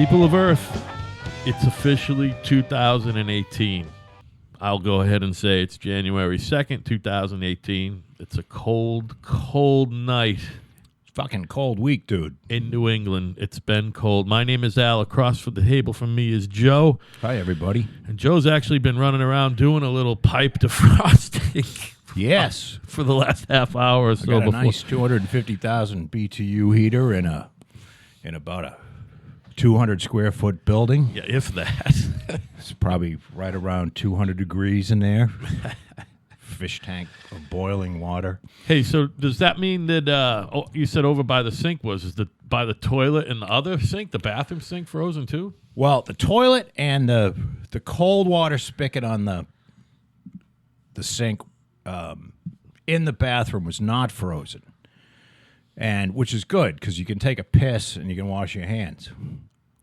People of Earth, it's officially 2018. I'll go ahead and say it's January 2nd, 2018. It's a cold, cold night. Fucking cold week, dude. In New England. It's been cold. My name is Al. Across from the table from me is Joe. Hi, everybody. And Joe's actually been running around doing a little pipe defrosting. Yes. For the last half hour or so. I got a nice 250,000 BTU heater in about a 200 square foot building. Yeah, if that. It's probably right around 200 degrees in there. Fish tank of boiling water. Hey, so does that mean that you said over by the sink by the toilet and the other sink, the bathroom sink, frozen too? Well, the toilet and the cold water spigot on the sink in the bathroom was not frozen, and which is good because you can take a piss and you can wash your hands,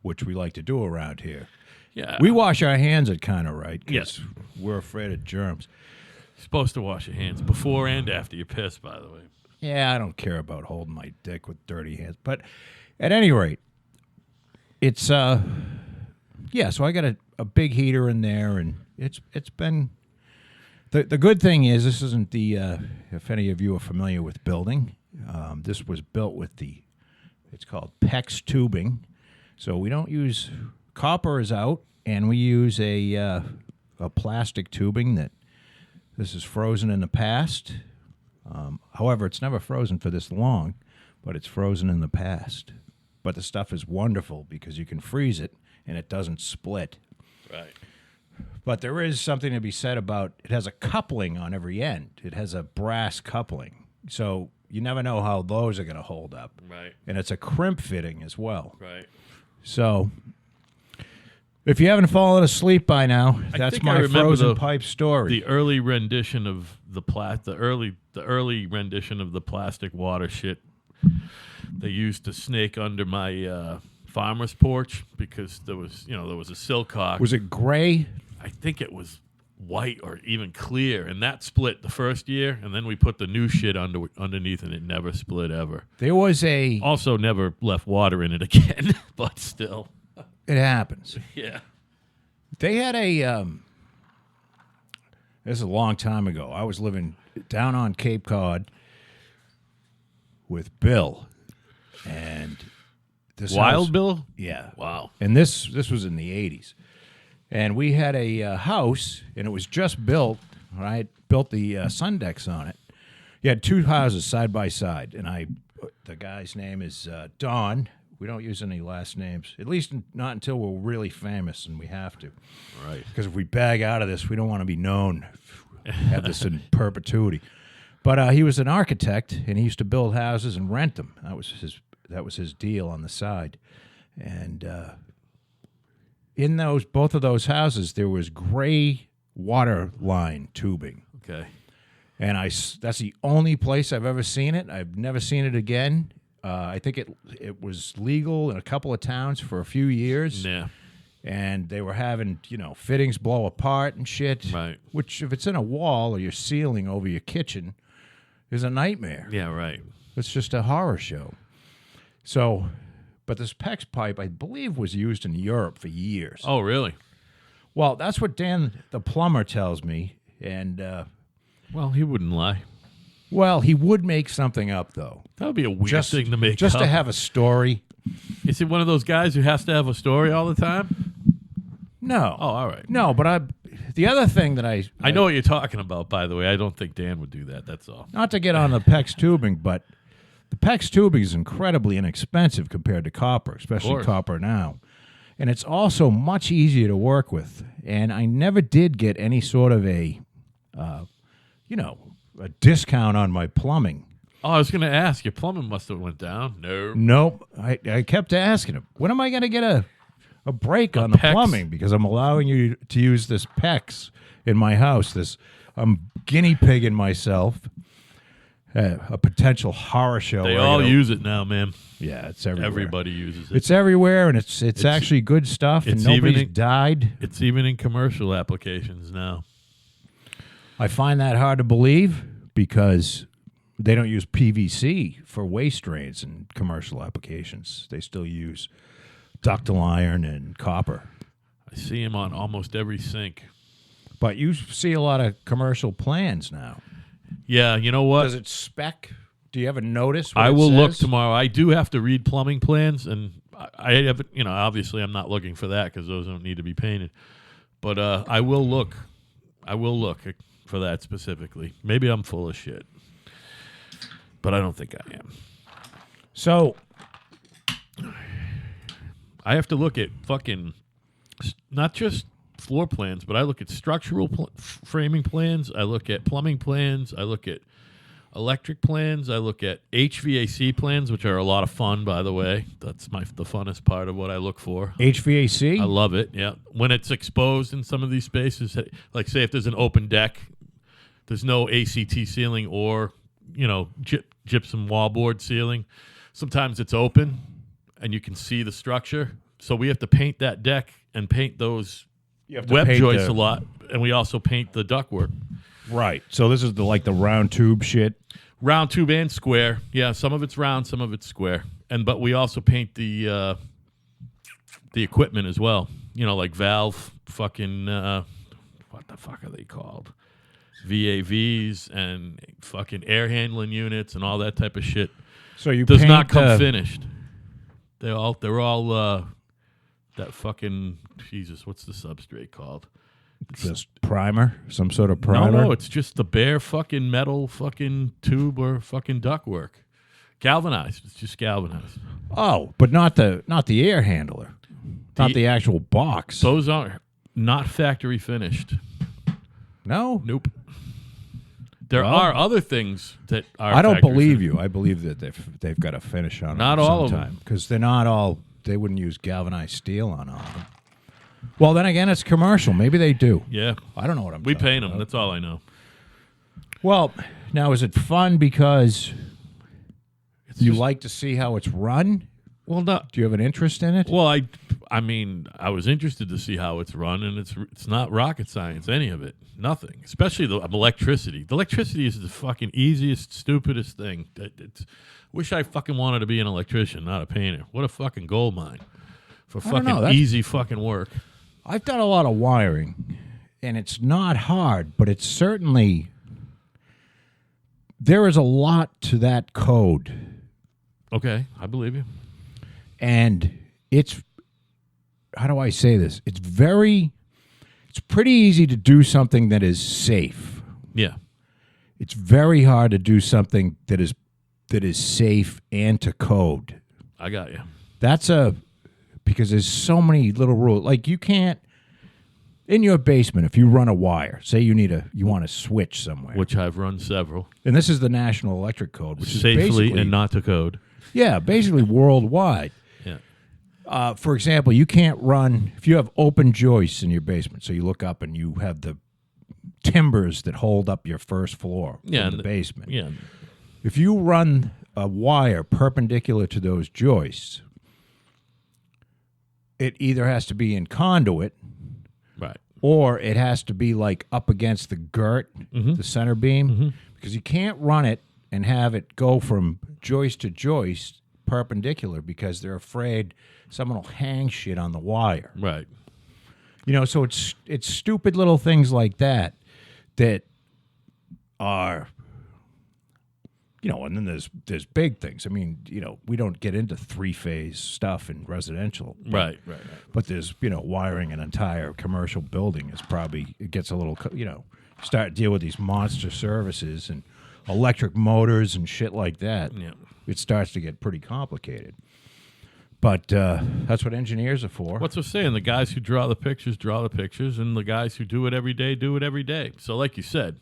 which we like to do around here. Yeah, we wash our hands at kind of right. Yes, we're afraid of germs. You're supposed to wash your hands before and after you piss, by the way. Yeah, I don't care about holding my dick with dirty hands, but at any rate, it's so I got a big heater in there, and it's been. The good thing is this isn't the if any of you are familiar with building, this was built with it's called PEX tubing, so we don't use copper is out, and we use a plastic tubing that this is frozen in the past. However, it's never frozen for this long, but it's frozen in the past. But the stuff is wonderful because you can freeze it and it doesn't split. Right. But there is something to be said about it has a coupling on every end. It has a brass coupling. So you never know how those are going to hold up. Right. And it's a crimp fitting as well. Right. So if you haven't fallen asleep by now, that's my frozen pipe story. The early rendition of the early rendition of the plastic water shit they used to snake under my farmer's porch because there was a silcock. Was it gray? I think it was white or even clear, and that split the first year, and then we put the new shit underneath, and it never split ever. There was also never left water in it again, but still. It happens. Yeah. They had this is a long time ago. I was living down on Cape Cod with Bill, and this Wild house, Bill? Yeah. Wow. And this was in the 80s. And we had a house, and it was just built, right? Built the sun decks on it. You had two houses side by side, and the guy's name is Don. We don't use any last names, at least not until we're really famous, and we have to. Right. Because if we bag out of this, we don't want to be known, have this in perpetuity. But he was an architect, and he used to build houses and rent them. That was his deal on the side. And in both of those houses, there was gray water line tubing. Okay. And that's the only place I've ever seen it. I've never seen it again. I think it was legal in a couple of towns for a few years. Yeah. And they were having, fittings blow apart and shit. Right. Which, if it's in a wall or your ceiling over your kitchen, is a nightmare. Yeah, right. It's just a horror show. So, but this PEX pipe, I believe, was used in Europe for years. Oh, really? Well, that's what Dan, the plumber, tells me. And, well, he wouldn't lie. Well, he would make something up, though. That would be a weird thing to make just up. To have a story. Is he one of those guys who has to have a story all the time? No. Oh, all right. No, but the other thing that I know what you're talking about, by the way. I don't think Dan would do that. That's all. Not to get on the PEX tubing, but the PEX tubing is incredibly inexpensive compared to copper, especially copper now. And it's also much easier to work with. And I never did get any sort of a discount on my plumbing. Oh, I was going to ask. Your plumbing must have went down. No. Nope. I kept asking him, when am I going to get a break on the PEX plumbing? Because I'm allowing you to use this PEX in my house. I'm guinea pigging myself. A potential horror show. They all use it now, man. Yeah, it's everywhere. Everybody uses it. It's everywhere, and it's actually good stuff, and nobody's died. It's even in commercial applications now. I find that hard to believe because they don't use PVC for waste drains in commercial applications. They still use ductile iron and copper. I see him on almost every sink. But you see a lot of commercial plans now. Yeah, you know what? Does it spec? Do you ever notice what I it will look says? tomorrow. I do have to read plumbing plans, and I have, obviously I'm not looking for that because those don't need to be painted. But I will look. I will look for that specifically. Maybe I'm full of shit, but I don't think I am. So I have to look at fucking not just floor plans, but I look at structural framing plans. I look at plumbing plans. I look at electric plans. I look at HVAC plans, which are a lot of fun, by the way. That's the funnest part of what I look for. HVAC? I love it, yeah. When it's exposed in some of these spaces, like say if there's an open deck, there's no ACT ceiling or, gypsum wallboard ceiling. Sometimes it's open and you can see the structure. So we have to paint that deck and paint those web joists a lot, and we also paint the ductwork. Right. So this is the round tube shit. Round tube and square. Yeah, some of it's round, some of it's square. But we also paint the equipment as well. Like valve fucking what the fuck are they called? VAVs and fucking air handling units and all that type of shit. So you does paint, not come finished. They're all that fucking Jesus. What's the substrate called? Just primer, some sort of primer. No, it's just the bare fucking metal fucking tube or fucking ductwork. Galvanized. It's just galvanized. Oh, but not the air handler, not the actual box. Those are not factory finished. No, nope. There are other things that are. I don't believe you. I believe that they've got a finish on not them all sometime, of them, because they're not all. They wouldn't use galvanized steel on all of them. Well, then again, it's commercial. Maybe they do. Yeah, I don't know what I'm. We paint about. them. That's all I know. Well, now is it fun because you like to see how it's run? Well, no. Do you have an interest in it? Well, I mean, I was interested to see how it's run, and it's not rocket science, any of it. Nothing. Especially the electricity. The electricity is the fucking easiest, stupidest thing. Wish I fucking wanted to be an electrician, not a painter. What a fucking gold mine for fucking easy fucking work. I've done a lot of wiring, and it's not hard, but it's certainly... There is a lot to that code. Okay, I believe you. And it's... How do I say this? It's pretty easy to do something that is safe. Yeah. It's very hard to do something that is safe and to code. I got you. Because there's so many little rules. Like you can't, in your basement, if you run a wire, say you want to switch somewhere. Which I've run several. And this is the National Electric Code, which safely is basically, and not to code. Yeah, basically worldwide. Yeah. For example, you can't run, if you have open joists in your basement, so you look up and you have the timbers that hold up your first floor in the basement. Yeah. If you run a wire perpendicular to those joists, it either has to be in conduit, right, or it has to be like up against the girt, the center beam, because you can't run it and have it go from joist to joist perpendicular because they're afraid someone will hang shit on the wire. Right. So it's stupid little things like that are... and then there's big things. I mean, we don't get into three-phase stuff in residential. Right. But there's, wiring an entire commercial building is probably, it gets a little, start deal with these monster services and electric motors and shit like that. Yeah. It starts to get pretty complicated. But that's what engineers are for. What's what saying? The guys who draw the pictures, and the guys who do it every day do it every day. So like you said,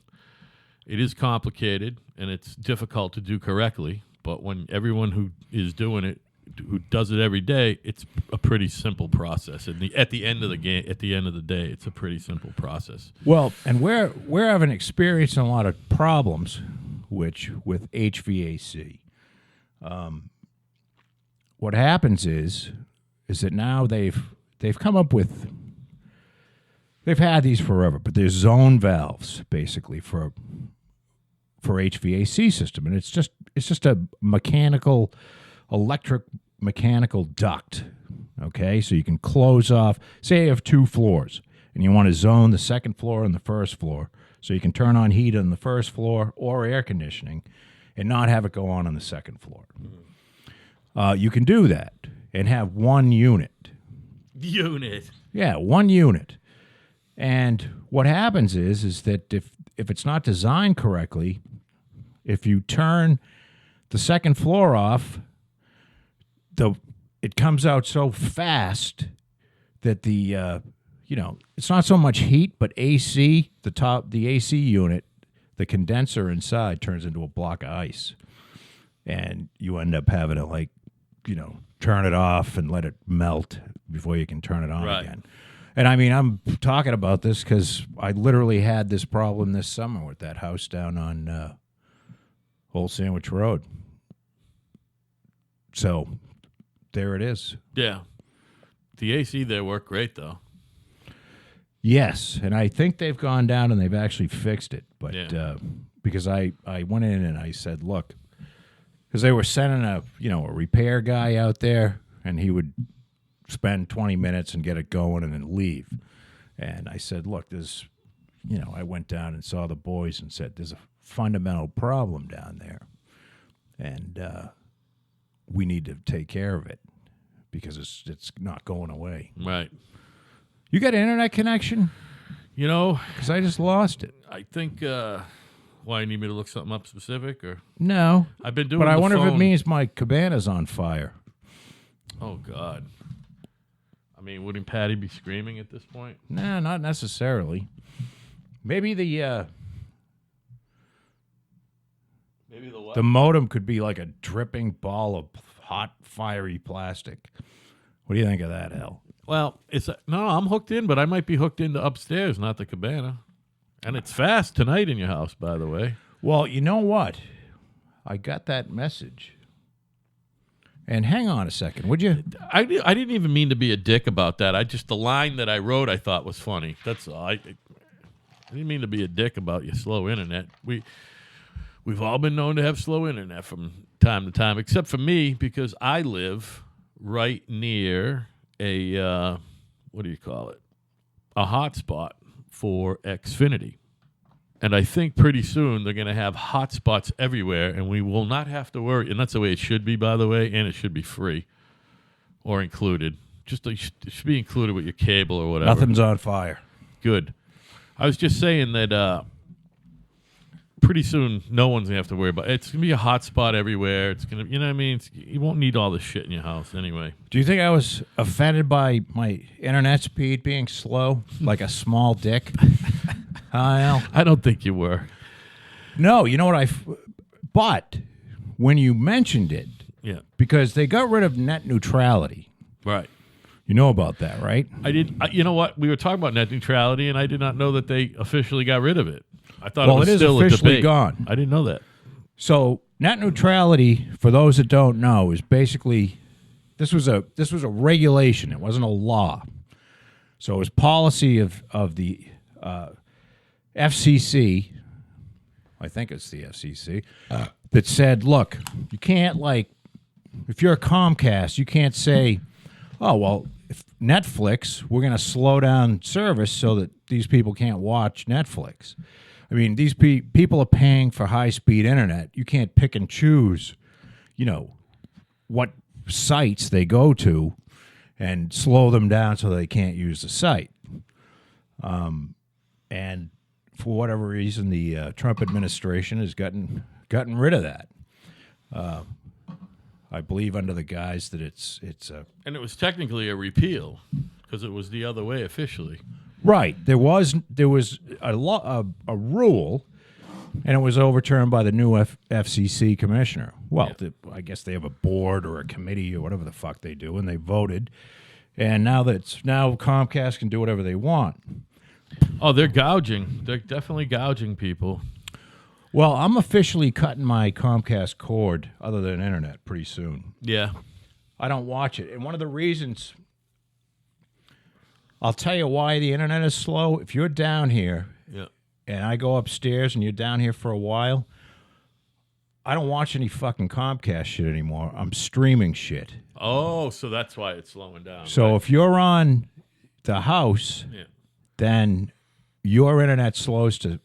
it is complicated and it's difficult to do correctly, but when everyone who is doing it, who does it every day, it's a pretty simple process. And at the end of the day, it's a pretty simple process. Well, and we're having experienced a lot of problems, with HVAC. What happens is that now they've come up with. They've had these forever, but there's zone valves basically for HVAC system, and it's just a mechanical duct Okay, so you can close off. Say you have 2 floors, and you want to zone the second floor and the first floor, so you can turn on heat on the first floor or air conditioning, and not have it go on the second floor. You can do that and have 1 unit. Yeah, 1 unit. And what happens is that if it's not designed correctly, if you turn the second floor off, it comes out so fast that it's not so much heat, but AC, the AC unit, the condenser inside turns into a block of ice. And you end up having to turn it off and let it melt before you can turn it on again. And I mean, I'm talking about this because I literally had this problem this summer with that house down on Old Sandwich Road. So there it is. Yeah. The AC there worked great, though. Yes, and I think they've gone down and they've actually fixed it. But because I went in and I said, look, because they were sending a repair guy out there, and he would spend 20 minutes and get it going and then leave. And I said, look, I went down and saw the boys and said, there's a fundamental problem down there, and we need to take care of it because it's not going away. Right. You got an internet connection? Because I just lost it. I think, why, you need me to look something up specific? Or No. I've been doing But I the wonder if phone. it means my cabana's on fire. Oh, God. I mean, wouldn't Patty be screaming at this point? No, not necessarily. Maybe the what? the modem could be like a dripping ball of hot, fiery plastic. What do you think of that, Hal? Well, no, I'm hooked in, but I might be hooked into upstairs, not the cabana. And it's fast tonight in your house, by the way. Well, you know what? I got that message. And hang on a second, would you? I didn't even mean to be a dick about that. The line that I wrote I thought was funny. That's all. I didn't mean to be a dick about your slow internet. We've all been known to have slow internet from time to time, except for me, because I live right near a what do you call it? A hotspot for Xfinity. And I think pretty soon they're going to have hotspots everywhere, and we will not have to worry. And that's the way it should be, by the way, and it should be free or included. It should be included with your cable or whatever. Nothing's on fire. Good. I was just saying that pretty soon no one's going to have to worry about it. It's going to be a hotspot everywhere. It's going to, you know what I mean? You won't need all this shit in your house anyway. Do you think I was offended by my internet speed being slow, like a small dick? Al? I don't think you were. No, you know what but when you mentioned it, Yeah. because they got rid of net neutrality. Right. You know about that, right? I did. You know what? We were talking about net neutrality, and I did not know that they officially got rid of it. I thought it was still a officially debate. gone. I didn't know that. So net neutrality, for those that don't know, is basically this was a regulation. It wasn't a law. So it was policy of the FCC. I think it's the FCC that said, look, you can't if you're a Comcast, you can't say, oh, well, if Netflix, we're going to slow down service so that these people can't watch Netflix. I mean, these people are paying for high-speed internet. You can't pick and choose, what sites they go to and slow them down so they can't use the site. And for whatever reason, the Trump administration has gotten rid of that. I believe under the guise that it's And it was technically a repeal because it was the other way officially. right. There was a rule, and it was overturned by the new FCC commissioner. Well, I guess they have a board or a committee or whatever the fuck they do, and they voted. And now Comcast can do whatever they want. Oh, they're gouging. They're definitely gouging people. Well, I'm officially cutting my Comcast cord other than internet pretty soon. Yeah. I don't watch it. And one of the reasons, I'll tell you why the internet is slow. If you're down here Yeah. and I go upstairs and you're down here for a while, I don't watch any fucking Comcast shit anymore. I'm streaming shit. Oh, so that's why it's slowing down. So right? if you're on the house, Yeah. then your internet slows to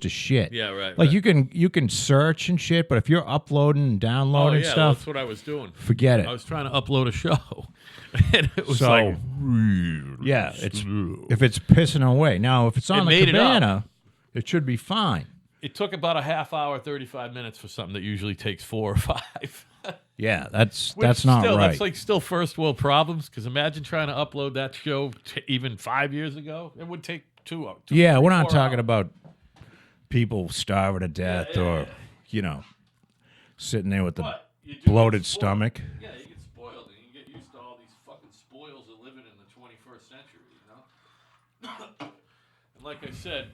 shit. Yeah, right. Like right. you can search and shit, but if you're uploading and downloading yeah, stuff, that's what I was doing. forget it. I was trying to upload a show, and it was So, like, yeah, if it's pissing away. Now, if it's on the made it up. cabana, it should be fine. It took about a half hour, 35 minutes for something that usually takes 4 or 5. Yeah, that's Which not still, right. That's like still first world problems. Because imagine trying to upload that show even 5 years ago. It would take 2 hours. Yeah, we're not 4 talking hours. about people starving to death or, sitting there with the But you do bloated get spoiled. stomach. Yeah, you get spoiled, and you get used to all these fucking spoils of living in the 21st century, And like I said,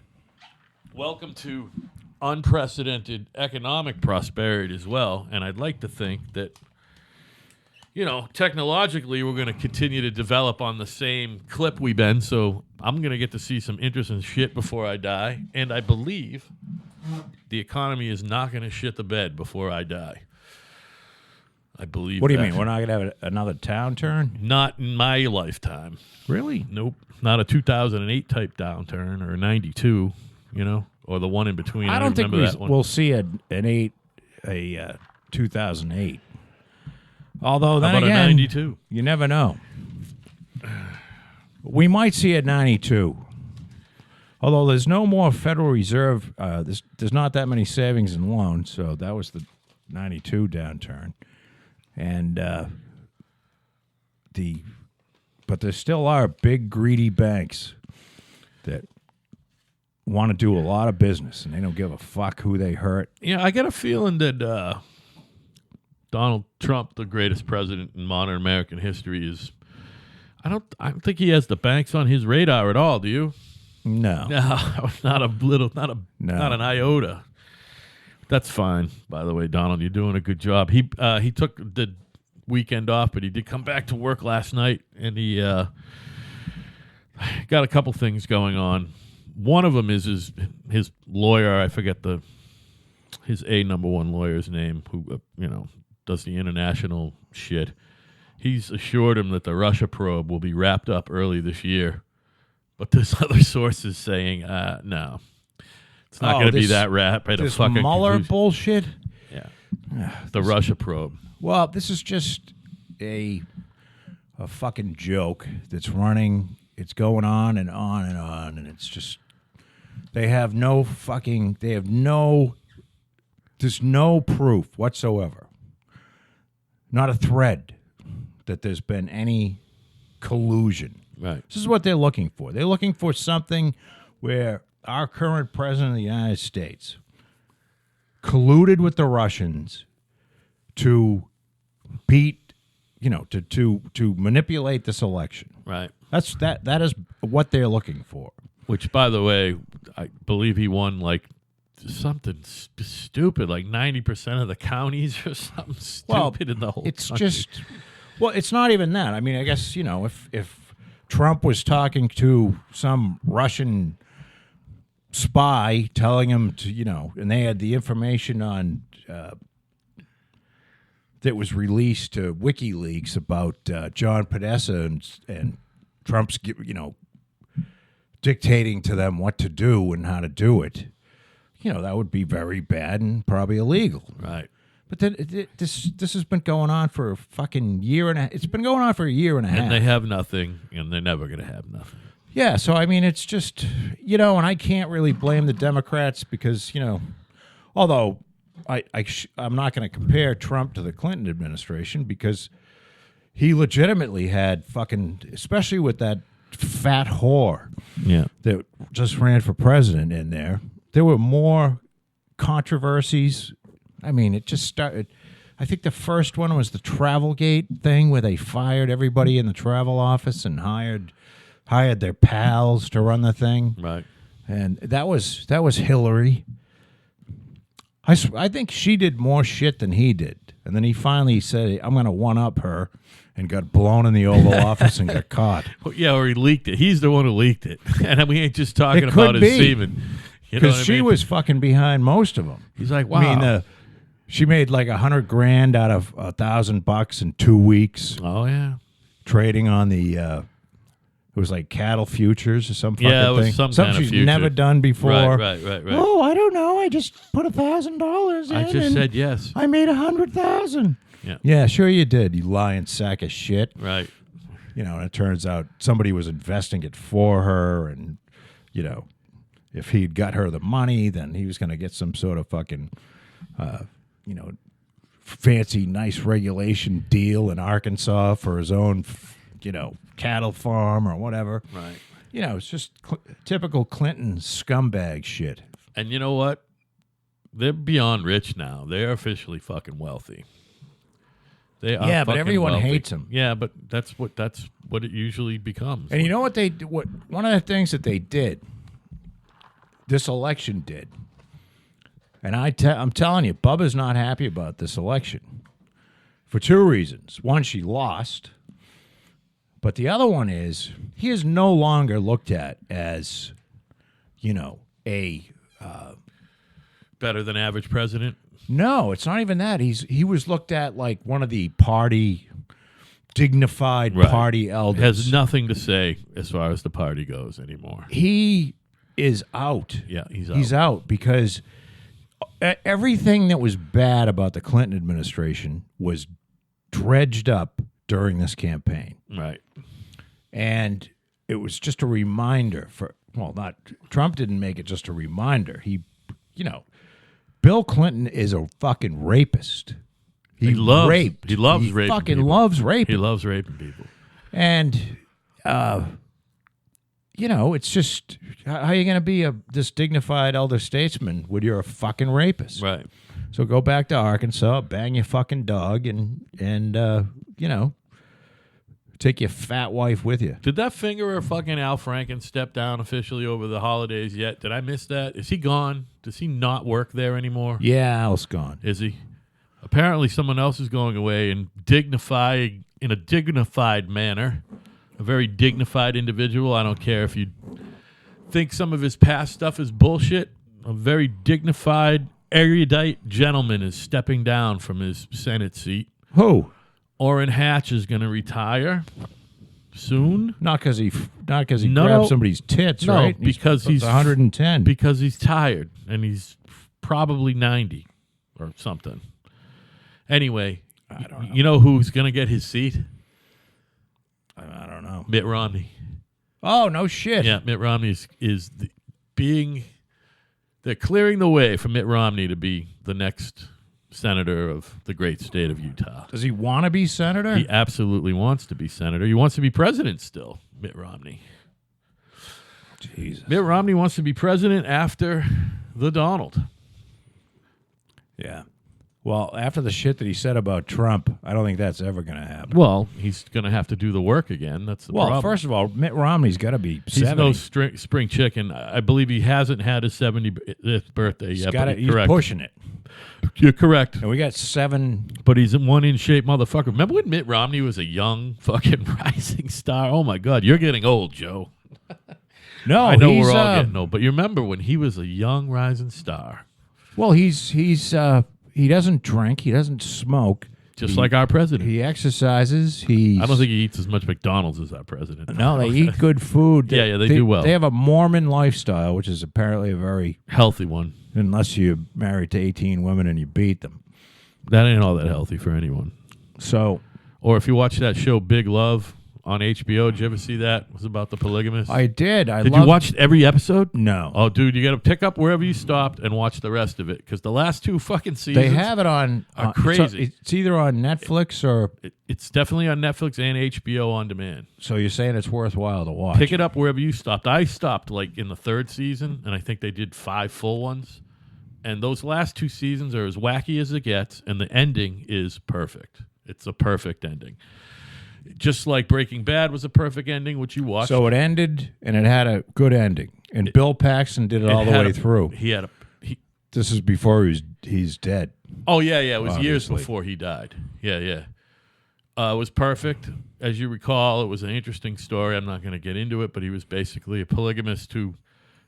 welcome to unprecedented economic prosperity as well. And I'd like to think that, technologically, we're going to continue to develop on the same clip we've been. So I'm going to get to see some interesting shit before I die. And I believe the economy is not going to shit the bed before I die. I believe. What do you that. mean? We're not going to have another downturn? Not in my lifetime. Really? Nope. Not a 2008 type downturn or a 92, or the one in between. I don't think remember that one. we'll see a 2008. Although then How about again, a 92? you never know. We might see a 92. Although there's no more Federal Reserve, there's not that many savings and loans, so that was the 92 downturn. And but there still are big greedy banks that want to do a lot of business, and they don't give a fuck who they hurt. Yeah, I got a feeling that Donald Trump, the greatest president in modern American history, is. I don't think he has the banks on his radar at all. Do you? No. No, not an iota. That's fine. By the way, Donald, you're doing a good job. He took the weekend off, but he did come back to work last night, and he got a couple things going on. One of them is his lawyer. I forget his number one lawyer's name, who does the international shit. He's assured him that the Russia probe will be wrapped up early this year, but there's other sources saying no, it's not going to be that wrap at a this fucking Mueller conclusion. bullshit. Yeah, the Russia probe. Well, this is just a fucking joke that's running. It's going on and on and on, and it's just there's no proof whatsoever. Not a thread that there's been any collusion. Right. This is what they're looking for. They're looking for something where our current president of the United States colluded with the Russians to beat, to manipulate this election. Right. That is what they're looking for. Which, by the way, I believe he won like something stupid, like 90% of the counties or something stupid in the whole it's country. It's not even that. I mean, I guess, if Trump was talking to some Russian spy telling him to, and they had the information on that was released to WikiLeaks about John Podesta and Trump's, dictating to them what to do and how to do it, that would be very bad and probably illegal. Right. But then this has been going on for a fucking year and a half. It's been going on for a year and a half. And they have nothing, and they're never going to have nothing. Yeah, so I mean, it's just, and I can't really blame the Democrats because, although I'm not going to compare Trump to the Clinton administration because he legitimately had fucking, especially with that fat whore that just ran for president in there were more controversies. I mean, it just started. I think the first one was the Travelgate thing where they fired everybody in the travel office and hired their pals to run the thing. Right. And that was Hillary. I think she did more shit than he did. And then he finally said, I'm going to one-up her, and got blown in the Oval Office and got caught. Well, yeah, or he leaked it. He's the one who leaked it. And we ain't just talking It about could his be. semen. Because she was fucking behind most of them. He's like, wow. I mean, She made like $100,000 out of $1,000 in 2 weeks Oh yeah. trading on the. It was like cattle futures or some fucking Yeah, it was thing. some Something kind of she's future. never done before. Right. Oh, I don't know. I just put $1,000 in. I just and said yes. I made 100,000. Yeah. Yeah, sure you did. You lying sack of shit. Right. You know, and it turns out somebody was investing it for her, and you know, if he'd got her the money, then he was going to get some sort of fucking, you know, fancy, nice regulation deal in Arkansas for his own, you know, cattle farm or whatever. Right. You know, it's just typical Clinton scumbag shit. And you know what? They're beyond rich now. They're officially fucking wealthy. They are Yeah, but fucking everyone wealthy. hates them. Yeah, but that's what it usually becomes. And you know what they what one of the things that they did, this election did, and I'm telling you, Bubba's not happy about this election for two reasons. One, she lost, but the other one is he is no longer looked at as, you know, a Better than average president. no. It's not even that. He was looked at like one of the party dignified Right. party elders. Has nothing to say as far as the party goes anymore. He is out. Yeah, he's out. He's out because everything that was bad about the Clinton administration was dredged up during this campaign. Right. And it was just a reminder for, well, not, Trump didn't make it just a reminder. He, you know, Bill Clinton is a fucking rapist. He loves raped. He loves he raping fucking people. loves raping. He loves raping people. And, you know, it's just, how are you going to be this dignified elder statesman when you're a fucking rapist? Right. So go back to Arkansas, bang your fucking dog, and you know, take your fat wife with you. Did that fingerer fucking Al Franken step down officially over the holidays yet? Did I miss that? Is he gone? Does he not work there anymore? Yeah, Al's gone. Is he? Apparently someone else is going away in a dignified manner. A very dignified individual. I don't care if you think some of his past stuff is bullshit. A very dignified, erudite gentleman is stepping down from his Senate seat. Who? Orrin Hatch is going to retire soon. Not because he grabbed somebody's tits, No, right? because he's 110. Because he's tired and he's probably 90 or something. Anyway, I don't know. you know who's going to get his seat? I don't know. Mitt Romney. Oh, no shit. Yeah, Mitt Romney is they're clearing the way for Mitt Romney to be the next senator of the great state of Utah. Does he want to be senator? He absolutely wants to be senator. He wants to be president still, Mitt Romney. Jesus. Mitt Romney wants to be president after the Donald. Yeah. Well, after the shit that he said about Trump, I don't think that's ever going to happen. Well, he's going to have to do the work again. That's the problem. First of all, Mitt Romney's got to be 70. He's no spring chicken. I believe he hasn't had his 70th birthday yet. He's correct. pushing it. You're correct. And we got 7. But he's a one-in-shape motherfucker. Remember when Mitt Romney was a young fucking rising star? Oh, my God. You're getting old, Joe. No, I know we're all getting old. But you remember when he was a young rising star. Well, he doesn't drink. He doesn't smoke. Just like our president. He exercises. I don't think he eats as much McDonald's as our president. No, they eat good food. Yeah, they do well. They have a Mormon lifestyle, which is apparently a very healthy one. Unless you're married to 18 women and you beat them. That ain't all that healthy for anyone. So, or if you watch that show Big Love on HBO, did you ever see that? It was about the polygamist. I did. Did you watch every episode? No. Oh, dude, you got to pick up wherever you stopped and watch the rest of it because the last 2 fucking seasons they have it on. Are crazy. It's either on Netflix or it's definitely on Netflix and HBO on demand. So you're saying it's worthwhile to watch? Pick it up wherever you stopped. I stopped like in the 3rd season, and I think they did 5 full ones. And those last 2 seasons are as wacky as it gets, and the ending is perfect. It's a perfect ending. Just like Breaking Bad was a perfect ending, which you watched. So it ended, and it had a good ending. And Bill Paxton did it all the way through. This is before he's dead. Oh, yeah. It was years Obviously. before he died. Yeah. It was perfect. As you recall, it was an interesting story. I'm not going to get into it, but he was basically a polygamist who...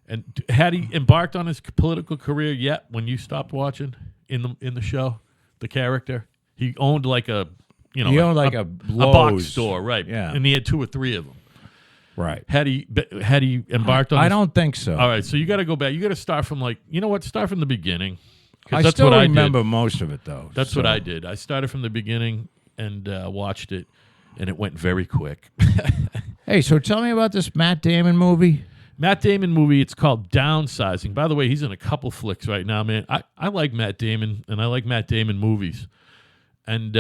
And had he embarked on his political career yet when you stopped watching in the show? the character. He owned like a, you know, He owned like a box Lowe's. store, right? Yeah. And he had 2 or 3 of them. Right. Had he embarked on? I this? don't think so. All right, so you got to go back. You got to start from like, you know what? Start from the beginning. 'Cause I that's still what remember I did. most of it, though. That's so. what I did. I started from the beginning and watched it, and it went very quick. Hey, so tell me about this Matt Damon movie. Matt Damon movie, it's called Downsizing. By the way, he's in a couple flicks right now, man. I like Matt Damon, and I like Matt Damon movies. And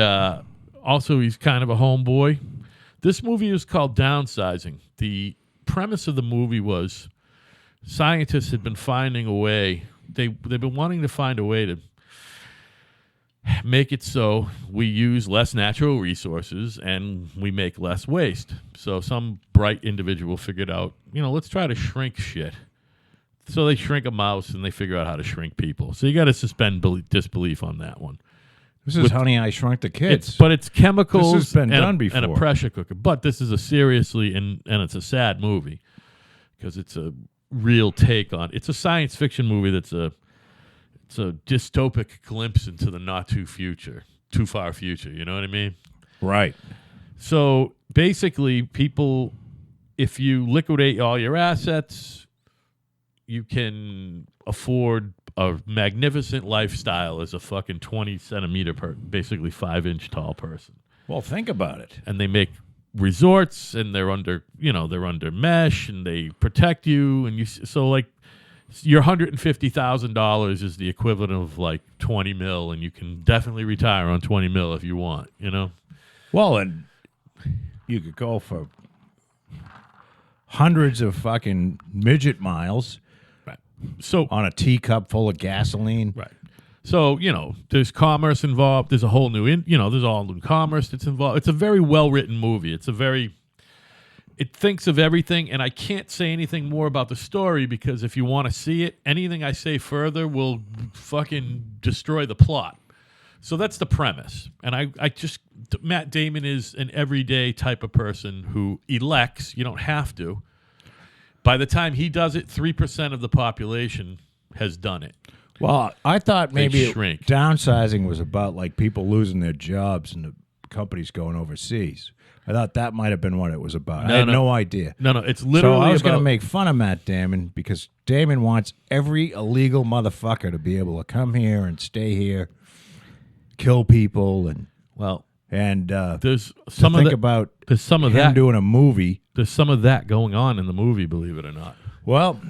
also, he's kind of a homeboy. This movie is called Downsizing. The premise of the movie was scientists had been finding a way. They've been wanting to find a way to make it so we use less natural resources and we make less waste. So some bright individual figured out, let's try to shrink shit. So they shrink a mouse and they figure out how to shrink people. So you got to suspend disbelief on that one. This is Honey, I Shrunk the Kids. But it's chemicals this has been and, done before. and a pressure cooker. But this is a seriously, and it's a sad movie because it's a real take on, it's a science fiction movie it's a dystopic glimpse into the not too far future, you know what I mean? Right. So basically, people, if you liquidate all your assets, you can afford a magnificent lifestyle as a fucking 20 centimeter, basically 5-inch tall person. Well, think about it. And they make resorts, and they're under mesh, and they protect you, and so like your $150,000 is the equivalent of like 20 mil, and you can definitely retire on 20 mil if you want, Well, and you could go for hundreds of fucking midget miles. Right. So on a teacup full of gasoline. Right. So, there's commerce involved. There's a whole new, there's all new commerce that's involved. It's a very well-written movie. It thinks of everything, and I can't say anything more about the story because if you want to see it, anything I say further will fucking destroy the plot. So that's the premise. And Matt Damon is an everyday type of person who elects, you don't have to. By the time he does it, 3% of the population has done it. Well, I thought maybe shrink. Downsizing was about like people losing their jobs and the companies going overseas. I thought that might have been what it was about. I had no idea. No, it's literally So I was going to about- make fun of Matt Damon because Damon wants every illegal motherfucker to be able to come here and stay here, kill people, and there's some of about there's some of him that doing a movie. There's some of that going on in the movie, believe it or not. Well,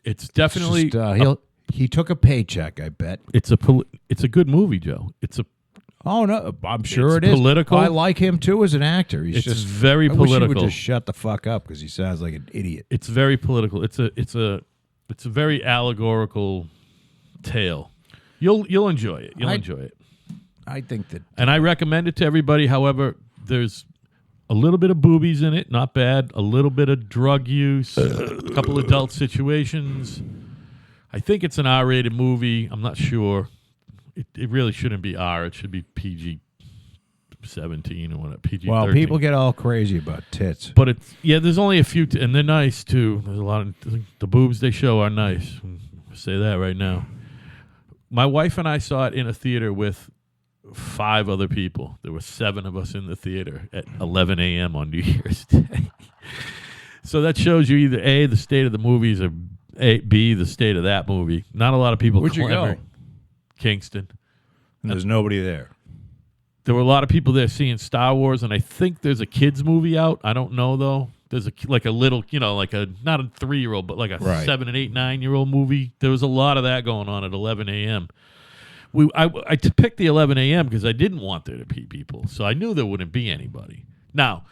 it's definitely he took a paycheck, I bet. it's a good movie, Joe. Oh no, I'm sure it's it is. political. I like him too as an actor. He's It's just very I wish he political. would just shut the fuck up because he sounds like an idiot. It's very political. It's a very allegorical tale. You'll enjoy it. You'll enjoy it. I think that, And I recommend it to everybody. However, there's a little bit of boobies in it, not bad. A little bit of drug use, a couple adult situations. I think it's an R-rated movie. I'm not sure. It really shouldn't be R. It should be PG-17 or whatever. PG-13. well, people get all crazy about tits. But there's only a few, and they're nice too. There's a lot of the boobs they show are nice. I'll say that right now. My wife and I saw it in a theater with 5 other people. There were 7 of us in the theater at 11 a.m. on New Year's Day. So that shows you either A, the state of the movies, or B, the state of that movie. Not a lot of people. Where'd you go? Kingston. And there's nobody there. There were a lot of people there seeing Star Wars, and I think there's a kids movie out. I don't know though. There's a little, like a not a 3-year-old, but like a 7 and 8, 9-year-old movie. There was a lot of that going on at 11 a.m. I picked the 11 a.m. because I didn't want there to be people, so I knew there wouldn't be anybody. Now,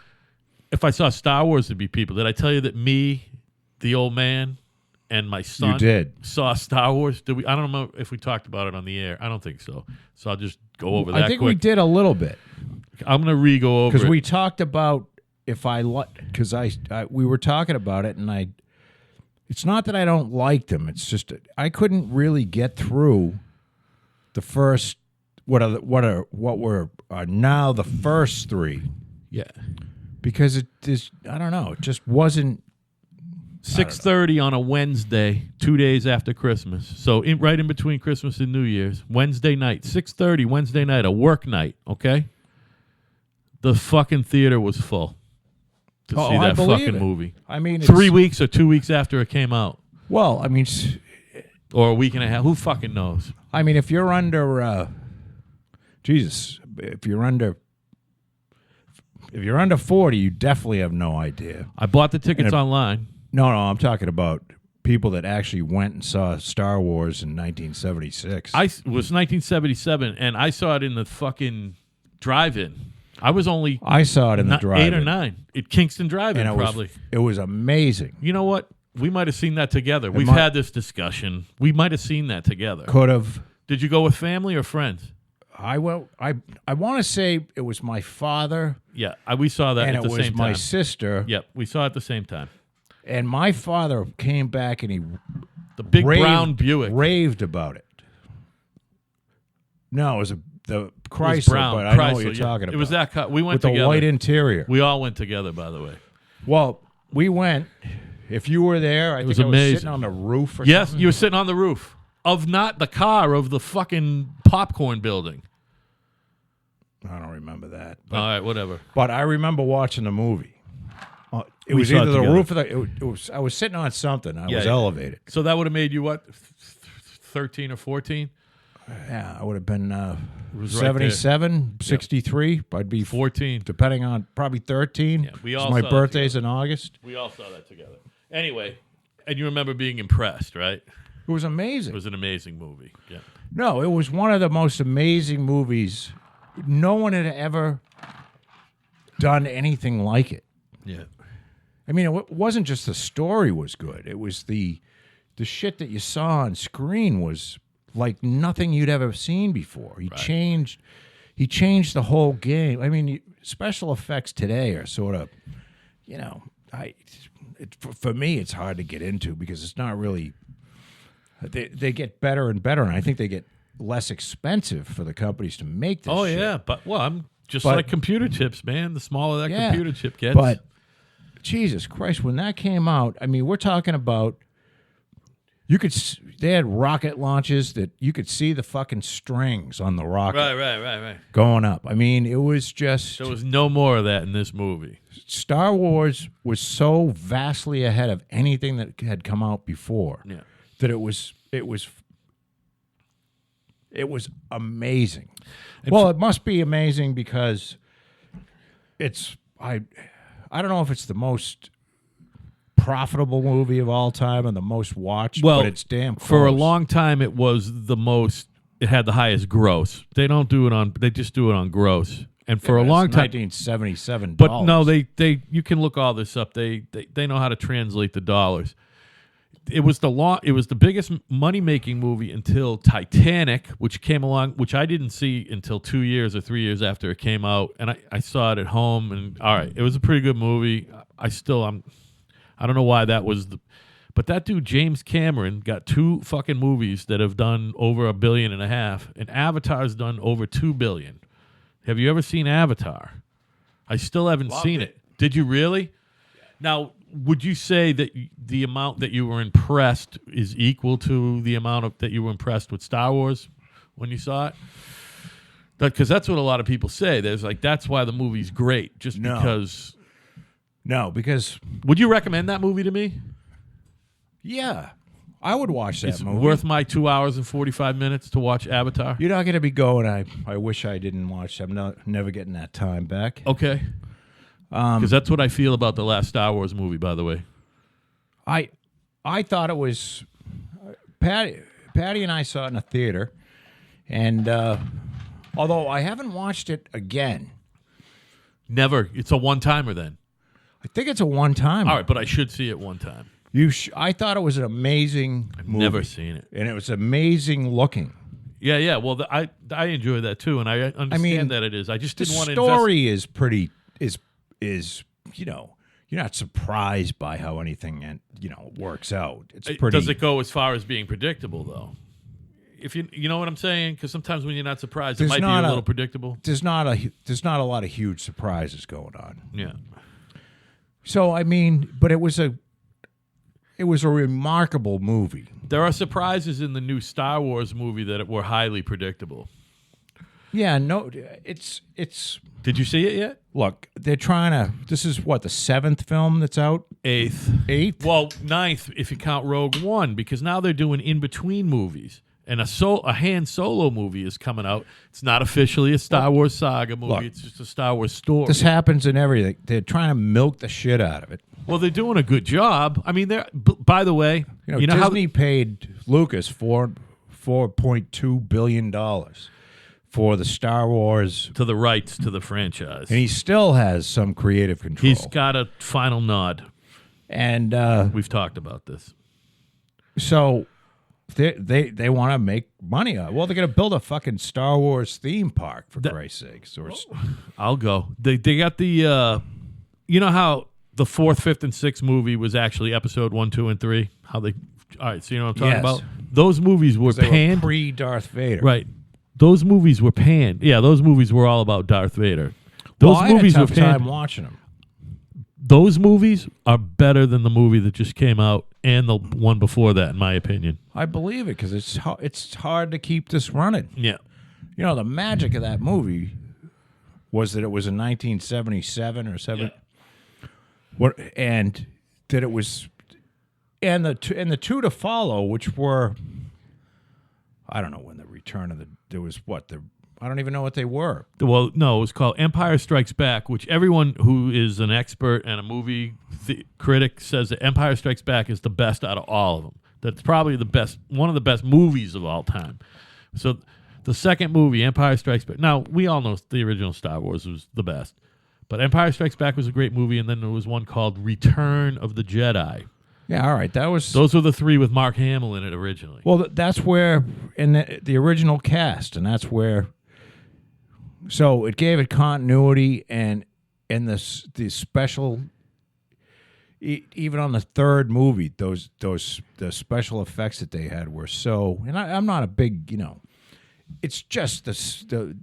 if I saw Star Wars, there'd be people. Did I tell you that me, the old man, and my son saw Star Wars? Did we? I don't know if we talked about it on the air. I don't think so. So I'll just go over that I think quick. we did a little bit. I'm going to re-go over because it. we talked about if I because we were talking about it, and it's not that I don't like them. It's just I couldn't really get through the first what were now the first 3. Yeah. Because I don't know, it just wasn't. 6:30 on a Wednesday, 2 days after Christmas. So right in between Christmas and New Year's, Wednesday night, 6:30 Wednesday night, a work night. Okay, the fucking theater was full to see that fucking movie. I mean, 3 weeks or 2 weeks after it came out, well, I mean, or a week and a half. Who fucking knows? I mean, if you're under, Jesus, if you're under 40, you definitely have no idea. I bought the tickets online. No, I'm talking about people that actually went and saw Star Wars in 1976. I was 1977, and I saw it in the fucking drive-in. I was only I saw it in the drive-in. 8 or 9 at Kingston Drive-In, and probably. It was amazing. You know what? We might have seen that together. We've had this discussion. We might have seen that together. Could have. Did you go with family or friends? I want to say it was my father. Yeah, we saw that at the same time. And it was my sister. Yep, we saw it at the same time. And my father came back and the big brown Buick raved about it. No, it was the Chrysler, brown, but I know what you're talking about. It was that car. We went with together. The white interior. We all went together, by the way. Well, we went. If you were there, I think I was sitting on the roof or yes, something. you were sitting on the roof of not the car, of the fucking popcorn building. I don't remember that. All right, whatever. But I remember watching the movie. It was saw either it the together. roof of the. It was. I was sitting on something. I was elevated. So that would have made you what, 13 or 14? Yeah, I would have been right 77, 63. I'd be 14, depending on probably 13. Yeah, we all my saw that birthday's in August. We all saw that together. Anyway, and you remember being impressed, right? It was amazing. It was an amazing movie. Yeah. No, it was one of the most amazing movies. No one had ever done anything like it. Yeah. I mean, it wasn't just the story was good. It was the shit that you saw on screen was like nothing you'd ever seen before. He changed the whole game. I mean, special effects today are sort of, you know, for me it's hard to get into because it's not really. They get better and better, and I think they get less expensive for the companies to make this. Oh shit. yeah, but I'm just like computer chips, man. The smaller that computer chip gets, but Jesus Christ, when that came out, I mean, we're talking about they had rocket launches that you could see the fucking strings on the rocket. Right. Going up. I mean, it was just There was no more of that in this movie. Star Wars was so vastly ahead of anything that had come out before. Yeah. That it was amazing. Well, it must be amazing because it's I don't know if it's the most profitable movie of all time and the most watched, but it's damn close. For a long time it was the most. It had the highest gross. They don't do it on. They just do it on gross. And for a long time, 1977. But no, they you can look all this up. They know how to translate the dollars. It was the biggest money making movie until Titanic, which came along, which I didn't see until 2 years or 3 years after it came out, and I saw it at home. And all right, it was a pretty good movie. I don't know why that was but that dude James Cameron got 2 fucking movies that have done over $1.5 billion, and Avatar's done over $2 billion. Have you ever seen Avatar? I still haven't seen it. Did you really? Now, would you say that the amount that you were impressed is equal to the amount that you were impressed with Star Wars when you saw it? Because that's what a lot of people say. There's that's why the movie's great, just because. No, because. Would you recommend that movie to me? Yeah. I would watch that movie. Worth my 2 hours and 45 minutes to watch Avatar? You're not going to be going, I wish I didn't watch that. I'm never getting that time back. Okay. Because that's what I feel about the last Star Wars movie, by the way. I thought it was Patty and I saw it in a theater, and although I haven't watched it again. Never. It's a one-timer then. I think it's a one-timer. All right, but I should see it one time. I thought it was an amazing movie. Never seen it. And it was amazing looking. Yeah. Well, I enjoy that too, and I understand that it is. I just didn't want to. The story is pretty is you know, you're not surprised by how anything works out. It's pretty. Does it go as far as being predictable though? If you know what I'm saying, because sometimes when you're not surprised, it might be a little predictable. There's not a lot of huge surprises going on. Yeah. So I mean, but it was It was a remarkable movie. There are surprises in the new Star Wars movie that were highly predictable. Yeah, no, it's. Did you see it yet? Look, they're trying to. This is what, the 7th film that's out. 8th. Well, 9th if you count Rogue One, because now they're doing in between movies, and a Han Solo movie is coming out. It's not officially a Star Wars saga movie. Look, it's just a Star Wars story. This happens in everything. They're trying to milk the shit out of it. Well, they're doing a good job. I mean, by the way, you know Disney paid Lucas $4.2 billion for the Star Wars to the rights to the franchise, and he still has some creative control. He's got a final nod, and we've talked about this. So they want to make money on it. Well, they're going to build a fucking Star Wars theme park, for Christ's sakes. I'll go. They got the you know how the 4th, 5th, and 6th movie was actually episode 1, 2, and 3. All right, so you know what I'm talking about? Those movies were panned. Pre-Darth Vader. Right. Those movies were panned. Yeah, those movies were all about Darth Vader. Those movies I had a tough were panned. time watching them. Those movies are better than the movie that just came out and the one before that, in my opinion. I believe it, because it's hard to keep this running. Yeah. You know, the magic of that movie was that it was in 1977 or 7. Yeah. And that it was, and the two to follow, which were, I don't know when the Return of there was what I don't even know what they were. Well, no, it was called Empire Strikes Back, which everyone who is an expert and a movie critic says that Empire Strikes Back is the best out of all of them. That's probably the best, one of the best movies of all time. So the second movie, Empire Strikes Back. Now, we all know the original Star Wars was the best. But Empire Strikes Back was a great movie, and then there was one called Return of the Jedi. Yeah, all right. Those were the 3 with Mark Hamill in it originally. Well, that's where, in the original cast, and that's where, so it gave it continuity, and the special, even on the 3rd movie, the special effects that they had were so, and I'm not a big, it's just the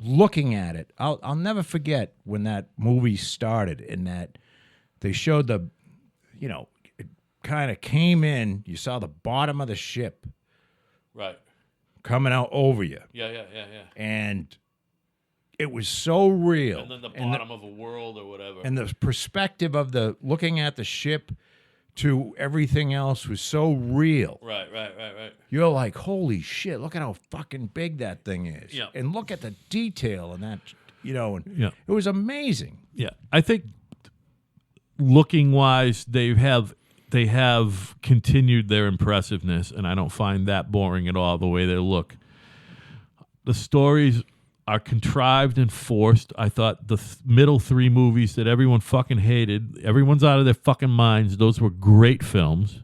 looking at it, I'll never forget when that movie started, and that they showed it kind of came in, you saw the bottom of the ship right coming out over you. Yeah. And it was so real. And then the bottom of a world or whatever. And the perspective of looking at the ship to everything else was so real. Right. You're like, holy shit, look at how fucking big that thing is. Yeah. And look at the detail in that, Yeah. It was amazing. Yeah. I think looking wise, they have continued their impressiveness, and I don't find that boring at all, the way they look. The stories are contrived and forced. I thought the middle 3 movies that everyone fucking hated, everyone's out of their fucking minds, those were great films.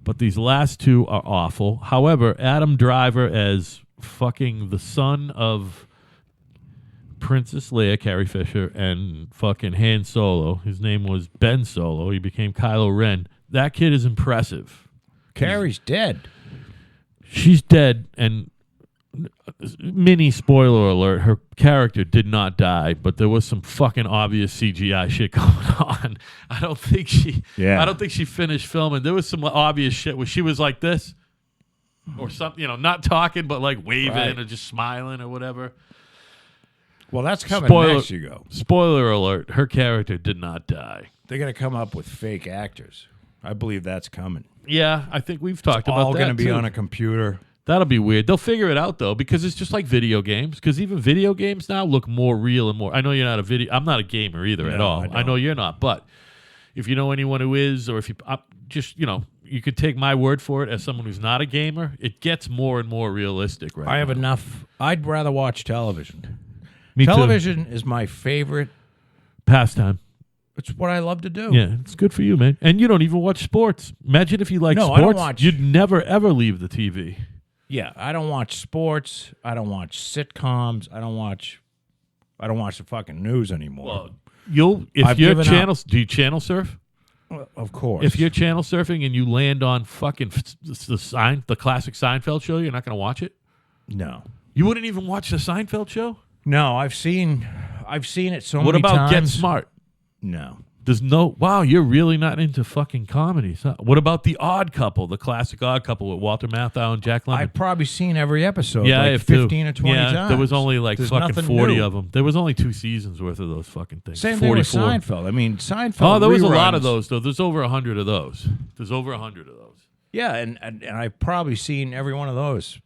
But these last 2 are awful. However, Adam Driver as fucking the son of Princess Leia, Carrie Fisher, and fucking Han Solo. His name was Ben Solo. He became Kylo Ren. That kid is impressive. Carrie's dead. She's dead, and mini spoiler alert, her character did not die, but there was some fucking obvious CGI shit going on. I don't think she finished filming. There was some obvious shit where she was like this or something, not talking, but like waving or just smiling or whatever. Well, that's coming next, you go. Spoiler alert, her character did not die. They're going to come up with fake actors. I believe that's coming. Yeah, I think we've talked about that. All going to be on a computer. That'll be weird. They'll figure it out, though, because it's just like video games. Because even video games now look more real and more. I know you're not I'm not a gamer either at all. I know you're not. But if you know anyone who is, or if you you could take my word for it as someone who's not a gamer, it gets more and more realistic right now. I have enough. I'd rather watch television. Me television is my favorite pastime. It's what I love to do. Yeah, it's good for you, man. And you don't even watch sports. Imagine if you like sports. I don't watch. You'd never, ever leave the TV. Yeah, I don't watch sports. I don't watch sitcoms. I don't watch the fucking news anymore. Well, do you channel surf? Of course. If you're channel surfing and you land on fucking the classic Seinfeld show, you're not going to watch it? No. You wouldn't even watch the Seinfeld show? No, I've seen it so many times. What about Get Smart? No. There's no, wow, you're really not into fucking comedies, huh? What about The Odd Couple, the classic Odd Couple with Walter Matthau and Jack Lemmon? I've probably seen every episode, Yeah, I like have 15 too. or 20 yeah, times. there was only like There's fucking nothing 40 new. of them. There was only 2 seasons worth of those fucking things. Same 44. thing with Seinfeld. I mean, Seinfeld. Oh, there was a lot of reruns. those, though. There's over 100 of those. Yeah, and I've probably seen every one of those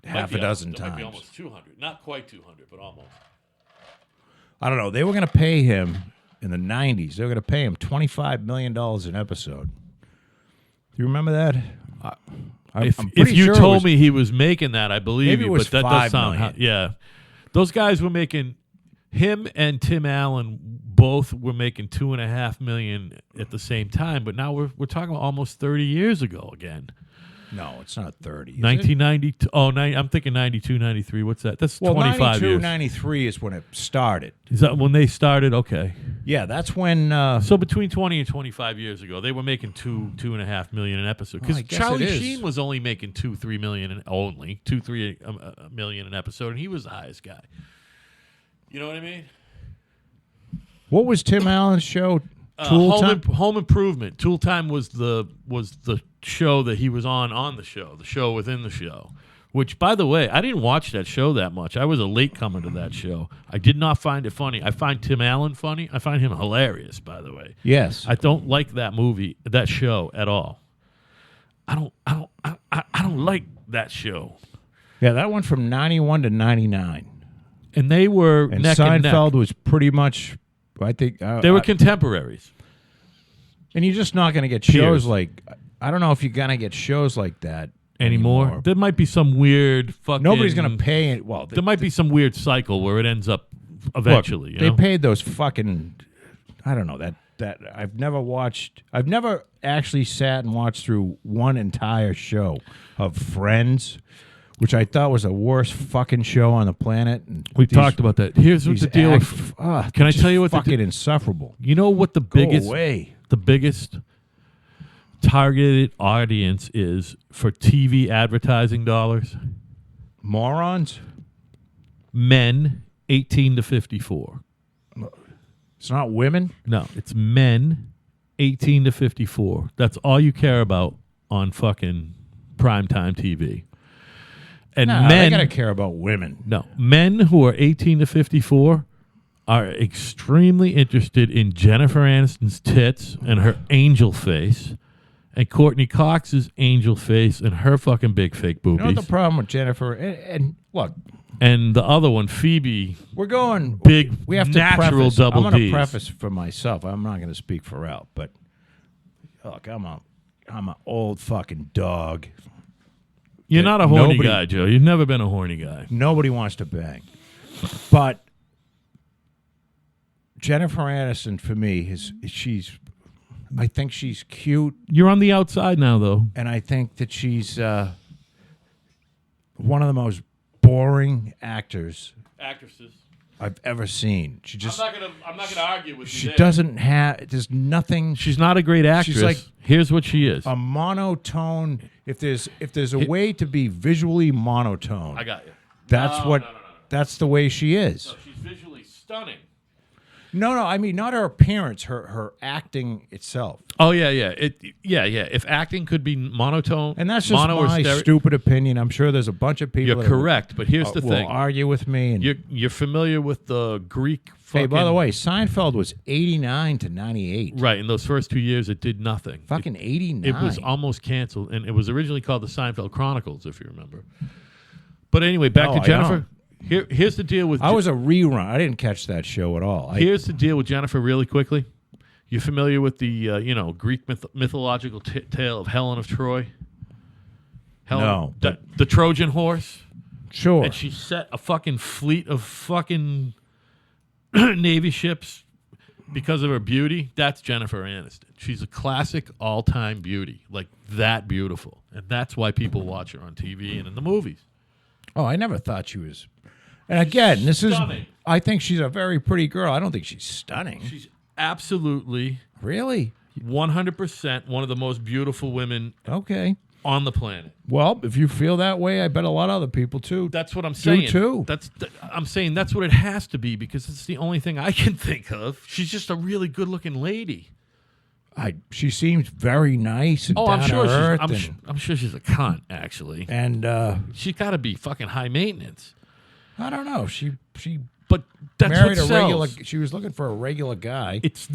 half a dozen Might be times. almost 200. Not quite 200, but almost. I don't know. They were going to pay him in the 90s. They were going to pay him $25 million an episode. Do you remember that? I'm If pretty you sure told me he was making that, I believe Maybe you. it was But that $5 does sound, million. yeah. Those guys were making. Him and Tim Allen both were making $2.5 million at the same time. But now we're talking about almost 30 years ago again. No, it's not 30. Is it? 1992. Oh, I'm thinking 92, 93. What's that? That's Well, 25 92, years. 93 is when it started. Is that when they started? Okay. Yeah, that's when. So between 20 and 25 years ago, they were making $2.5 million an episode. Well, Because I guess Charlie it is. Sheen was only making $2-3 million only $2-3 million an episode, and he was the highest guy. You know what I mean? What was Tim Allen's show? Tool Time? Home Improvement. Tool Time was the show that he was on the show within the show. Which, by the way, I didn't watch that show that much. I was a latecomer to that show. I did not find it funny. I find Tim Allen funny. I find him hilarious, by the way. Yes. I don't like that show at all. I don't like that show. Yeah, that went from 91 to 99. And they were And neck and neck. Seinfeld was pretty much, I think. They were contemporaries. and you're just not going to get shows Peers. like, I don't know if you're going to get shows like that Anymore. There might be some weird fucking. Nobody's going to pay it. Well, There might be some weird cycle where it ends up eventually. Look, you know? they paid those fucking, I don't know, that I've never actually sat and watched through one entire show of Friends, which I thought was the worst fucking show on the planet. And We've talked about that. Here's what the deal with. Can I tell you what the fucking insufferable? You know what the Go biggest away. the biggest targeted audience is for TV advertising dollars? Morons? Men 18 to 54. It's not women? No, it's men 18 to 54. That's all you care about on fucking primetime TV. And Nah, men they got to care about women. No, men who are 18 to 54 are extremely interested in Jennifer Aniston's tits and her angel face, and Courtney Cox's angel face and her fucking big fake You know boobies. what the problem with Jennifer? And look, And the other one, Phoebe, we're going big We have to natural preface, double I'm going to Ds. preface for myself. I'm not going to speak for Al, but look, I'm an old fucking dog. You're not a horny nobody- guy, Joe. You've never been a horny guy. Nobody wants to bang, but Jennifer Aniston for me I think she's cute, You're on the outside now, though. and I think that she's one of the most boring actors Actresses. I've ever seen. She just I'm not gonna argue with she doesn't have. There's nothing. She's not a great actress. She's like Here's what she is. a monotone. If there's a way to be visually monotone, I got you. that's No, what. no. That's the way she is. No, she's visually stunning. No, I mean not her appearance, her acting itself. Oh yeah. If acting could be monotone, And that's just mono or my stereo, stupid opinion. I'm sure there's a bunch of people. you're that correct. But here's the will thing: argue with me. And you're familiar with the Greek. hey, by fucking- the way, Seinfeld was 89 to 98. right in those first 2 years, it did nothing. Fucking 89. It was almost canceled, and it was originally called the Seinfeld Chronicles, if you remember. But anyway, back No, to I Jennifer. Here's the deal with. I was a rerun. I didn't catch that show at all. Here's the deal with Jennifer, really quickly. You familiar with the Greek mythological tale of Helen of Troy? No, the Trojan horse, Sure. and she set a fucking fleet of fucking Navy ships because of her beauty. That's Jennifer Aniston. She's a classic all-time beauty, like that beautiful, and that's why people watch her on TV and in the movies. Oh, I never thought she was. And again, this Stunning. is. I think she's a very pretty girl. I don't think she's stunning. She's absolutely Really? 100% one of the most beautiful women. Okay. on the planet. Well, if you feel that way, I bet a lot of other people too. That's what I'm saying. too. I'm saying that's what it has to be because it's the only thing I can think of. She's just a really good-looking lady. She seems very nice and down to earth. I'm sure she's a cunt, actually. And she's got to be fucking high maintenance. I don't know. She But that's married what a regular. sells. She was looking for a regular guy. It's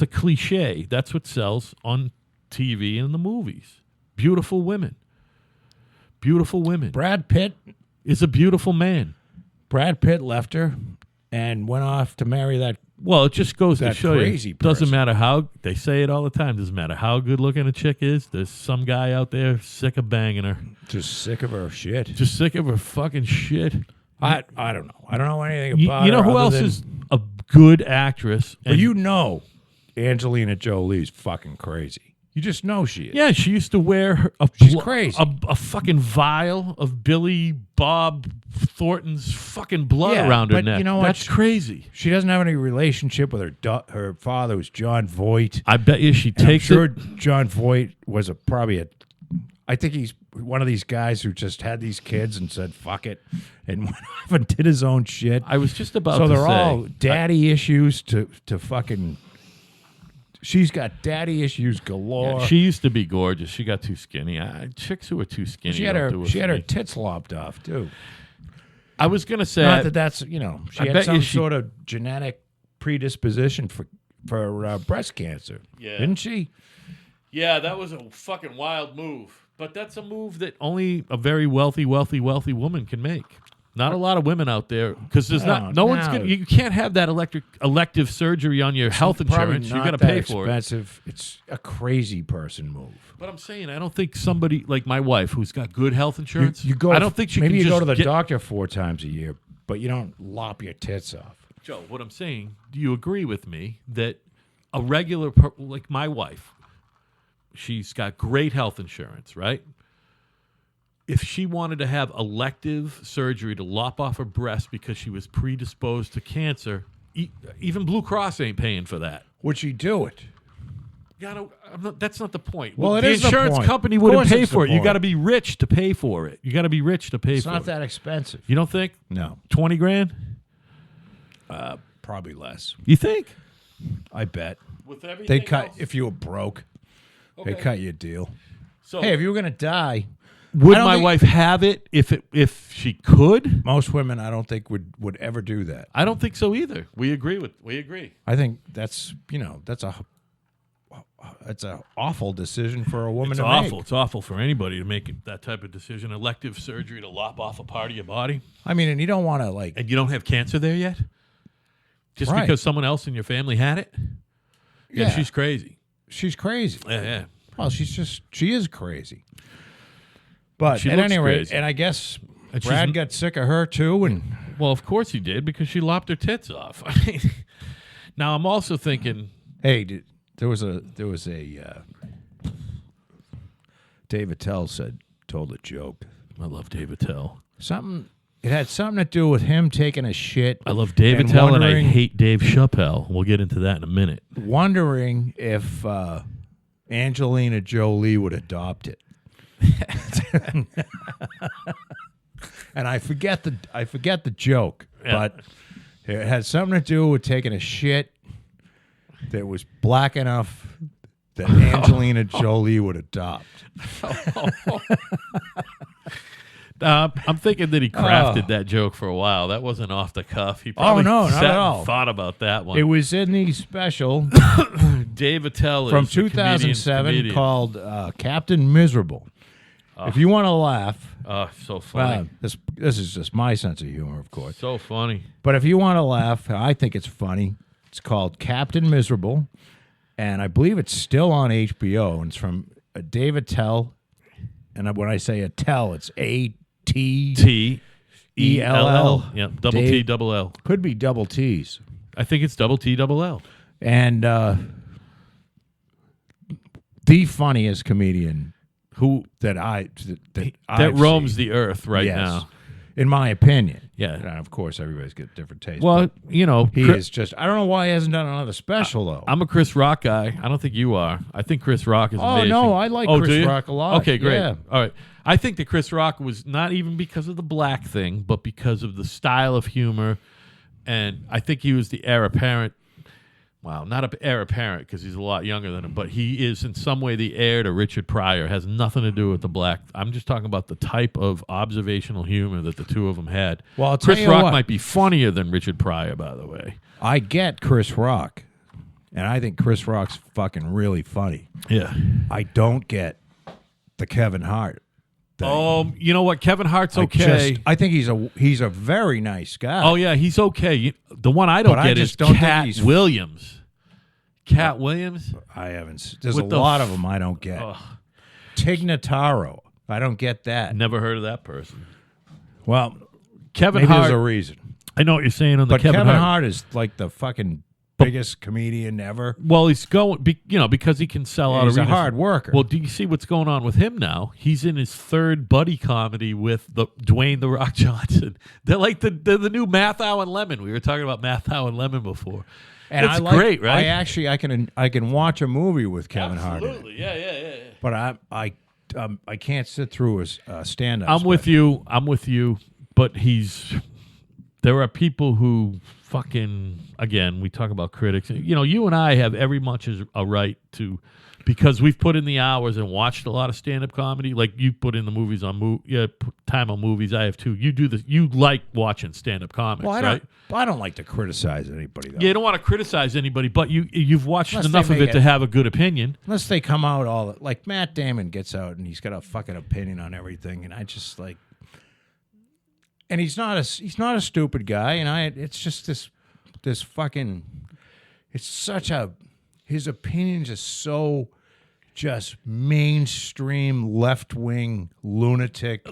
a cliche. That's what sells on TV and the movies. Beautiful women. Beautiful women. Brad Pitt is a beautiful man. Brad Pitt left her and went off to marry that. Well, it just goes to That show crazy you. Doesn't person. matter how they say it all the time. Doesn't matter how good looking a chick is. There's some guy out there sick of banging her. Just sick of her shit. Just sick of her fucking shit. I don't know. I don't know anything about You know her who other else than- is a good actress? But you know, Angelina Jolie's fucking crazy. You just know she is. Yeah, she used to wear She's crazy. a fucking vial of Billy Bob Thornton's fucking blood around her but neck. you know what? That's crazy. She doesn't have any relationship with her father, who's John Voight. I bet you she And I'm takes sure it. John Voight was I think he's one of these guys who just had these kids and said fuck it and went off and did his own shit. I was just about So to they're say. all daddy issues to fucking. She's got daddy issues galore. She used to be gorgeous. She got too skinny. Chicks who are too skinny. She had don't her do it she for had her me. tits lopped off too. I was gonna say. Not that that's she I had bet some you she- sort of genetic predisposition for breast cancer. Yeah. Didn't she? Yeah, that was a fucking wild move. But that's a move that only a very wealthy woman can make. Not a lot of women out there because there's no one's gonna. You can't have that elective surgery on your health Probably insurance. not You got to that pay for it. expensive. It's a crazy person move. But I'm saying I don't think somebody like my wife who's got good health insurance. You go. I don't think she maybe can you just go to the get, doctor 4 times a year, but you don't lop your tits off. Joe, what I'm saying, do you agree with me that a regular like my wife, she's got great health insurance, right? If she wanted to have elective surgery to lop off her breast because she was predisposed to cancer, even Blue Cross ain't paying for that. Would she do it? That's not the point. Well, it the is the insurance point. company Of wouldn't course pay it's the for it. You point. got to be rich to pay for it. You got to be rich to pay It's for not it. that expensive. You don't think? No, 20 grand? probably less. You think? I bet With everything they cut else? if you were broke. Okay. They cut you a deal. So Hey, if you were gonna die, would I don't my think- wife have it if she could? most women I don't think would ever do that. I don't think so either. We agree. I think that's a awful decision for a woman It's to awful. make. It's awful for anybody to make that type of decision. Elective surgery to lop off a part of your body, I mean, and you don't want to like. and you don't have cancer there yet, just Right. because someone else in your family had it. Yeah, she's crazy. She's crazy. Yeah. Well, she is crazy. But She at looks any rate, crazy. and I guess And she's Brad n- got sick of her too, and Well, of course he did because she lopped her tits off. I mean, now I'm also thinking. hey, there was a Dave Attell told a joke. I love Dave Attell. It had something to do with him taking a shit. I love Dave and Attell, and I wondering- hate Dave Chappelle. We'll get into that in a minute. Wondering if Angelina Jolie would adopt it. And I forget the joke, Yeah. but it had something to do with taking a shit that was black enough that Angelina Jolie would adopt. I'm thinking that he crafted that joke for a while. That wasn't off the cuff. He Oh, probably no, not sat at and all. thought about that one. It was in the special Dave Attell from is the 2007 comedian. called Captain Miserable. If you want to laugh, Oh, so funny. this is just my sense of humor, of course. So funny. But if you want to laugh, I think it's funny. It's called Captain Miserable, and I believe it's still on HBO. And it's from Dave Attell, and when I say Attell, it's T-E-L-L. T-E-L-L. Yep, double Dave- T, double L. could be double T's. I think it's double T, double L. And the funniest comedian Who that that I've roams seen. the earth right Yes. now. in my opinion. Yeah. And of course, everybody's got different tastes. Well, you know, he is just. I don't know why he hasn't done another special though. I'm a Chris Rock guy. I don't think you are. I think Chris Rock is amazing. No, I like do Chris you? Rock a lot. Okay, great. Yeah. All right. I think that Chris Rock was not even because of the black thing, but because of the style of humor. And I think he was the heir apparent. Wow, not an heir apparent because he's a lot younger than him, but he is in some way the heir to Richard Pryor. It has nothing to do with the black. I'm just talking about the type of observational humor that the two of them had. Well, I'll tell Chris you Rock what. might be funnier than Richard Pryor, by the way. I get Chris Rock, and I think Chris Rock's fucking really funny. Yeah. I don't get the Kevin Hart thing. You know what? Kevin Hart's okay. I think he's a very nice guy. Oh yeah, he's okay. The one I don't But I get is just don't think Cat he's- Williams. Cat Williams. I haven't. There's With a the lot of them I don't get. Ugh, Tig Notaro. I don't get that. never heard of that person. Well, Kevin maybe Hart. there's a reason. I know what you're saying on the But Kevin Hart. Hart. is like the fucking biggest comedian ever. Well, he's going, because he can sell out He's a arenas. hard worker. Well, do you see what's going on with him now? He's in his third buddy comedy with the Dwayne the Rock Johnson. They're like the new Mathau and Lemon. We were talking about Mathau and Lemon before. and It's I like, great, right? I can watch a movie with Kevin Hart. In it. Absolutely, yeah. But I can't sit through his stand-up. I'm with you. But there are people who fucking, again, we talk about critics. You and I have every much as a right to, because we've put in the hours and watched a lot of stand-up comedy. Like you put in the movies on time on movies. I have too. You do this. You like watching stand-up comics, right? I don't like to criticize anybody though. Yeah, you don't want to criticize anybody, but you've watched Unless enough they of it make to it- have a good opinion. Unless they come out all like Matt Damon gets out and he's got a fucking opinion on everything, and I just like. And he's not a stupid guy, and it's just this fucking. It's such a. His opinions is so, just mainstream left wing lunatic.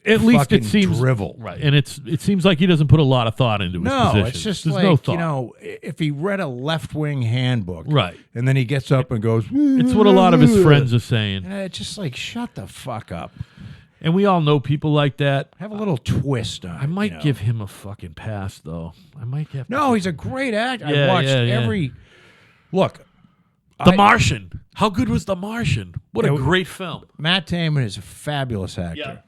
At least it fucking seems drivel. right, and it seems like he doesn't put a lot of thought into his No, position. it's just There's like, no thought. if he read a left-wing handbook. Right. And then he gets up and goes. It's what a lot of his friends are saying. And it's just like, shut the fuck up. And we all know people like that. Have a little twist on it. I might give him a fucking pass, though. I might have to. No, he's a great actor. Yeah, I watched yeah. every. Look. The Martian. How good was The Martian? What a Yeah, great film. Matt Damon is a fabulous actor.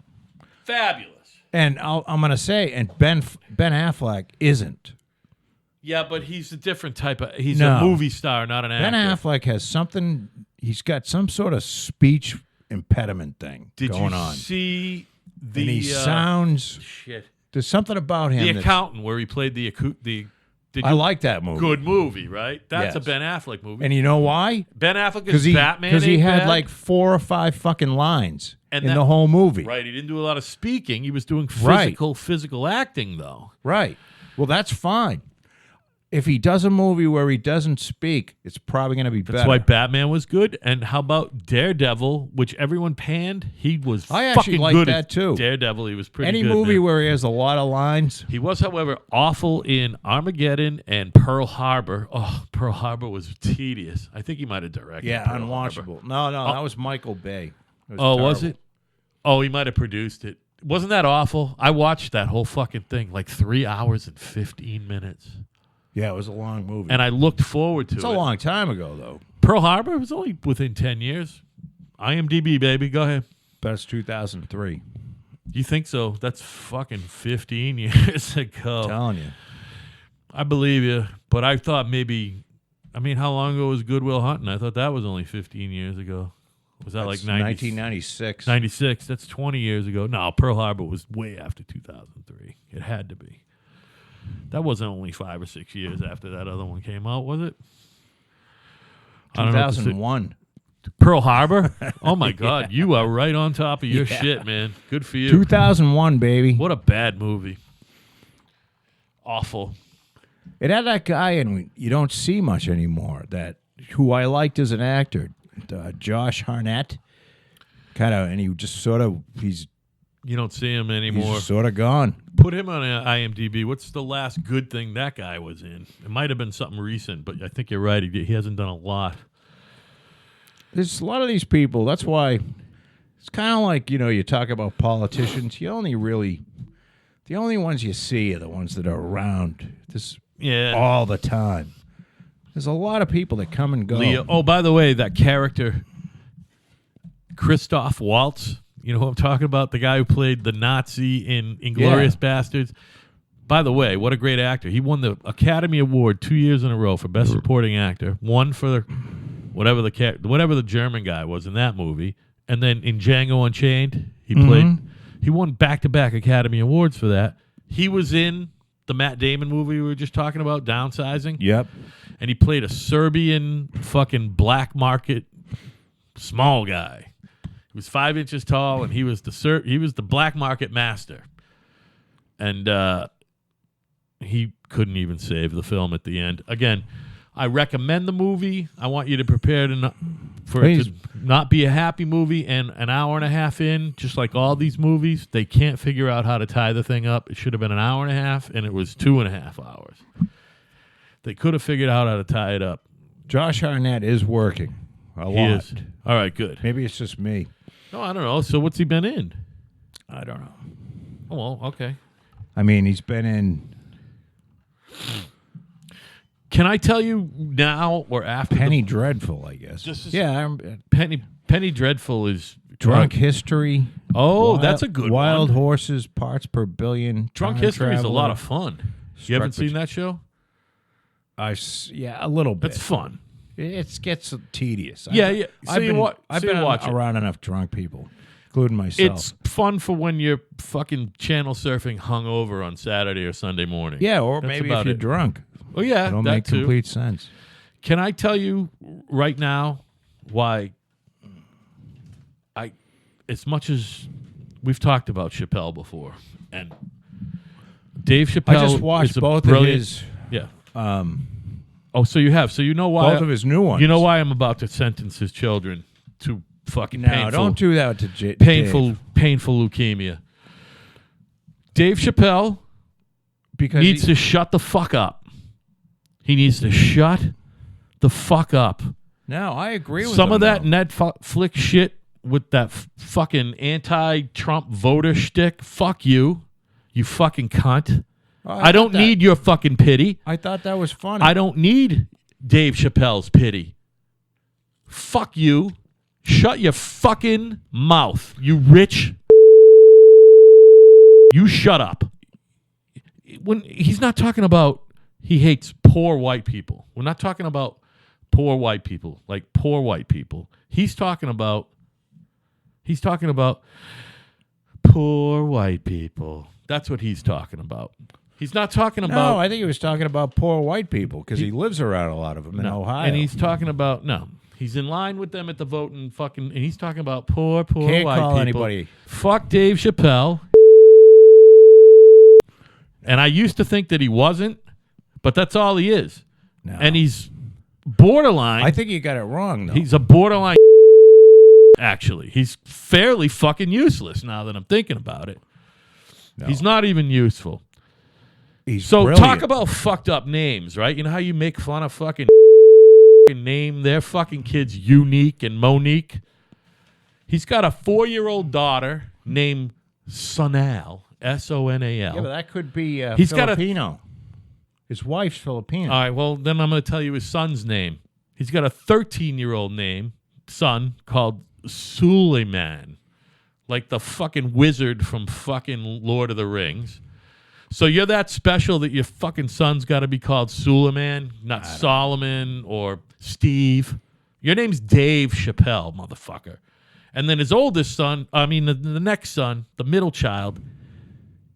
Fabulous. And I'm going to say, and Ben Affleck isn't. Yeah, but he's a different type of. He's No. a movie star, not an actor. Ben Affleck has something. He's got some sort of speech impediment thing Did going you on. see the? And he sounds. shit. There's something about him. The that's- Accountant, where he played the. Did I you, like that movie. good movie, right? That's a Yes. Ben Affleck movie. And you know why? Ben Affleck Because is Batman. he ain't had bad. like 4 or 5 fucking lines And in that- the whole movie. Right, he didn't do a lot of speaking. He was doing Right. physical acting, though. Right. Well, that's fine. If he does a movie where he doesn't speak, it's probably going to be That's better. why Batman was good. And how about Daredevil, which everyone panned? He was I actually fucking like good that, at too. Daredevil, he was pretty Any good. movie man. where he has a lot of lines. He was, however, awful in Armageddon and Pearl Harbor. Oh, Pearl Harbor was tedious. I think he might have directed. Yeah, Pearl Harbor. unwatchable. No, that was Michael Bay. It Oh, was terrible. it? Oh, he might have produced it. Wasn't that awful? I watched that whole fucking thing, like 3 hours and 15 minutes. Yeah, it was a long movie. And I looked forward to it's it. a long time ago, though. Pearl Harbor was only within 10 years. IMDb, baby. Go ahead. That's 2003. You think so? That's fucking 15 years ago. I'm telling you. I believe you. But I thought maybe, how long ago was Good Will Hunting? I thought that was only 15 years ago. Was that That's like 1996. 96? That's 20 years ago. No, Pearl Harbor was way after 2003. It had to be. That wasn't only 5 or 6 years after that other one came out, was it? I don't know what to say. 2001. Pearl Harbor? Oh, my God. You are right on top of your shit, man. Good for you. 2001, baby. What a bad movie. Awful. It had that guy, and you don't see much anymore, who I liked as an actor, Josh Hartnett. And he just he's You don't see him anymore. just sort of gone. Put him on IMDb. What's the last good thing that guy was in? It might have been something recent, but I think you're right. He hasn't done a lot. There's a lot of these people. That's why it's kind of like, you talk about politicians. You only really, The only ones you see are the ones that are around Yeah. all the time. There's a lot of people that come and go. Leo. Oh, by the way, that character, Christoph Waltz, you know who I'm talking about? The guy who played the Nazi in Inglourious Bastards. By the way, what a great actor. He won the Academy Award 2 years in a row for Best Supporting Actor. One for whatever the German guy was in that movie. And then in Django Unchained, he won back-to-back Academy Awards for that. He was in the Matt Damon movie we were just talking about, Downsizing. Yep. And he played a Serbian fucking black market small guy. He was 5 inches tall, and he was the black market master. And he couldn't even save the film at the end. Again, I recommend the movie. I want you to prepare for it to not be a happy movie. And an hour and a half in, just like all these movies, they can't figure out how to tie the thing up. It should have been an hour and a half, and it was 2.5 hours. They could have figured out how to tie it up. Josh Hartnett is working a lot. He is. All right, good. Maybe it's just me. No, I don't know. So what's he been in? I don't know. Oh, well, okay. I mean, he's been in Can I tell you now or after? Penny Dreadful, I guess. Penny Dreadful is Drunk History. Oh, that's a good Wild one. Horses, Parts Per Billion. Drunk History is a lot of fun. You haven't seen that show? Yeah, a little bit. It's fun. It gets tedious. Yeah. I've been around enough drunk people, including myself. It's fun for when you're fucking channel surfing hungover on Saturday or Sunday morning. Yeah, or That's maybe if you're drunk. Oh, yeah, It'll that make too. complete sense. Can I tell you right now why as much as we've talked about Chappelle before, and Dave Chappelle I just watched is a both brilliant, of his so you have. So you know why both of his new ones. You know why I'm about to sentence his children to fucking No, don't do that to painful Dave. leukemia. Dave Chappelle Because needs to shut the fuck up. He needs to shut the fuck up. No, I agree with Some him, of that though. Netflix shit with that fucking anti-Trump voter shtick. Fuck you, you fucking cunt. Oh, I don't need your fucking pity. I thought that was funny. I don't need Dave Chappelle's pity. Fuck you. Shut your fucking mouth, you rich. You shut up. When he's not talking about he hates poor white people. We're not talking about poor white people, like poor white people. He's talking about poor white people. That's what he's talking about. He's not talking about. No, I think he was talking about poor white people because he lives around a lot of them in Ohio. And he's talking about he's in line with them at the vote and fucking. And he's talking about poor Can't white call people. anybody. Fuck Dave Chappelle. And I used to think that he wasn't, but that's all he is. No. And he's borderline. I think you got it wrong, though. He's a borderline. Actually, he's fairly fucking useless now that I'm thinking about it. No. He's not even useful. He's So brilliant. talk about fucked up names, right? You know how you make fun of fucking name their fucking kids Unique and Monique? He's got a 4-year-old daughter named Sonal, Sonal. Yeah, but that could be He's got Filipino. His wife's Filipino. All right, well, then I'm going to tell you his son's name. He's got a 13-year-old son called Suleiman, like the fucking wizard from fucking Lord of the Rings. So you're that special that your fucking son's got to be called Suleiman, not Solomon or Steve. Your name's Dave Chappelle, motherfucker. And then his oldest son, the next son, the middle child,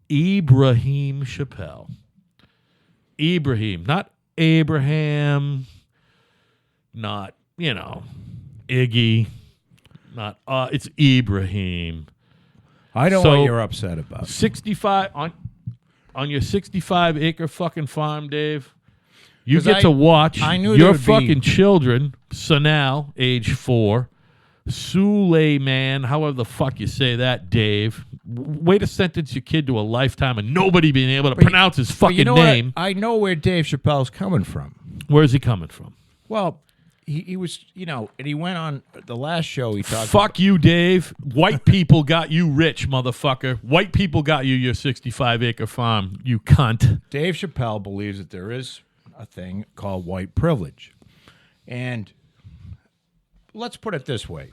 Ibrahim Chappelle. Ibrahim, not Abraham, not, Iggy, not, it's Ibrahim. I know So- what you're upset about. 65, on your 65-acre fucking farm, Dave, you 'Cause get to watch I knew there your would be- fucking children, Sanal, age 4, Suleiman, however the fuck you say that, Dave. Way to sentence your kid to a lifetime and nobody being able to pronounce his But fucking you know name. what? I know where Dave Chappelle's coming from. Where's he coming from? Well, he was, and he went on the last show. He talked. Fuck you, Dave. White people got you rich, motherfucker. White people got you your 65-acre farm, you cunt. Dave Chappelle believes that there is a thing called white privilege. And let's put it this way.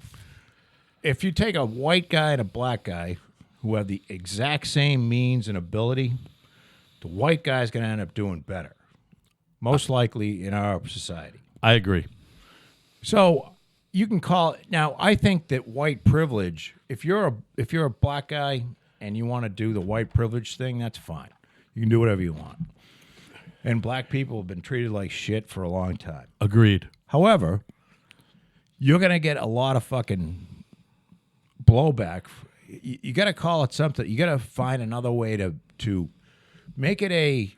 If you take a white guy and a black guy who have the exact same means and ability, the white guy's going to end up doing better, most likely in our society. I agree. So you can call it. Now, I think that white privilege, if you're a black guy and you want to do the white privilege thing, that's fine. You can do whatever you want. And black people have been treated like shit for a long time. Agreed. However, you're going to get a lot of fucking blowback. You got to call it something. You got to find another way to make it a.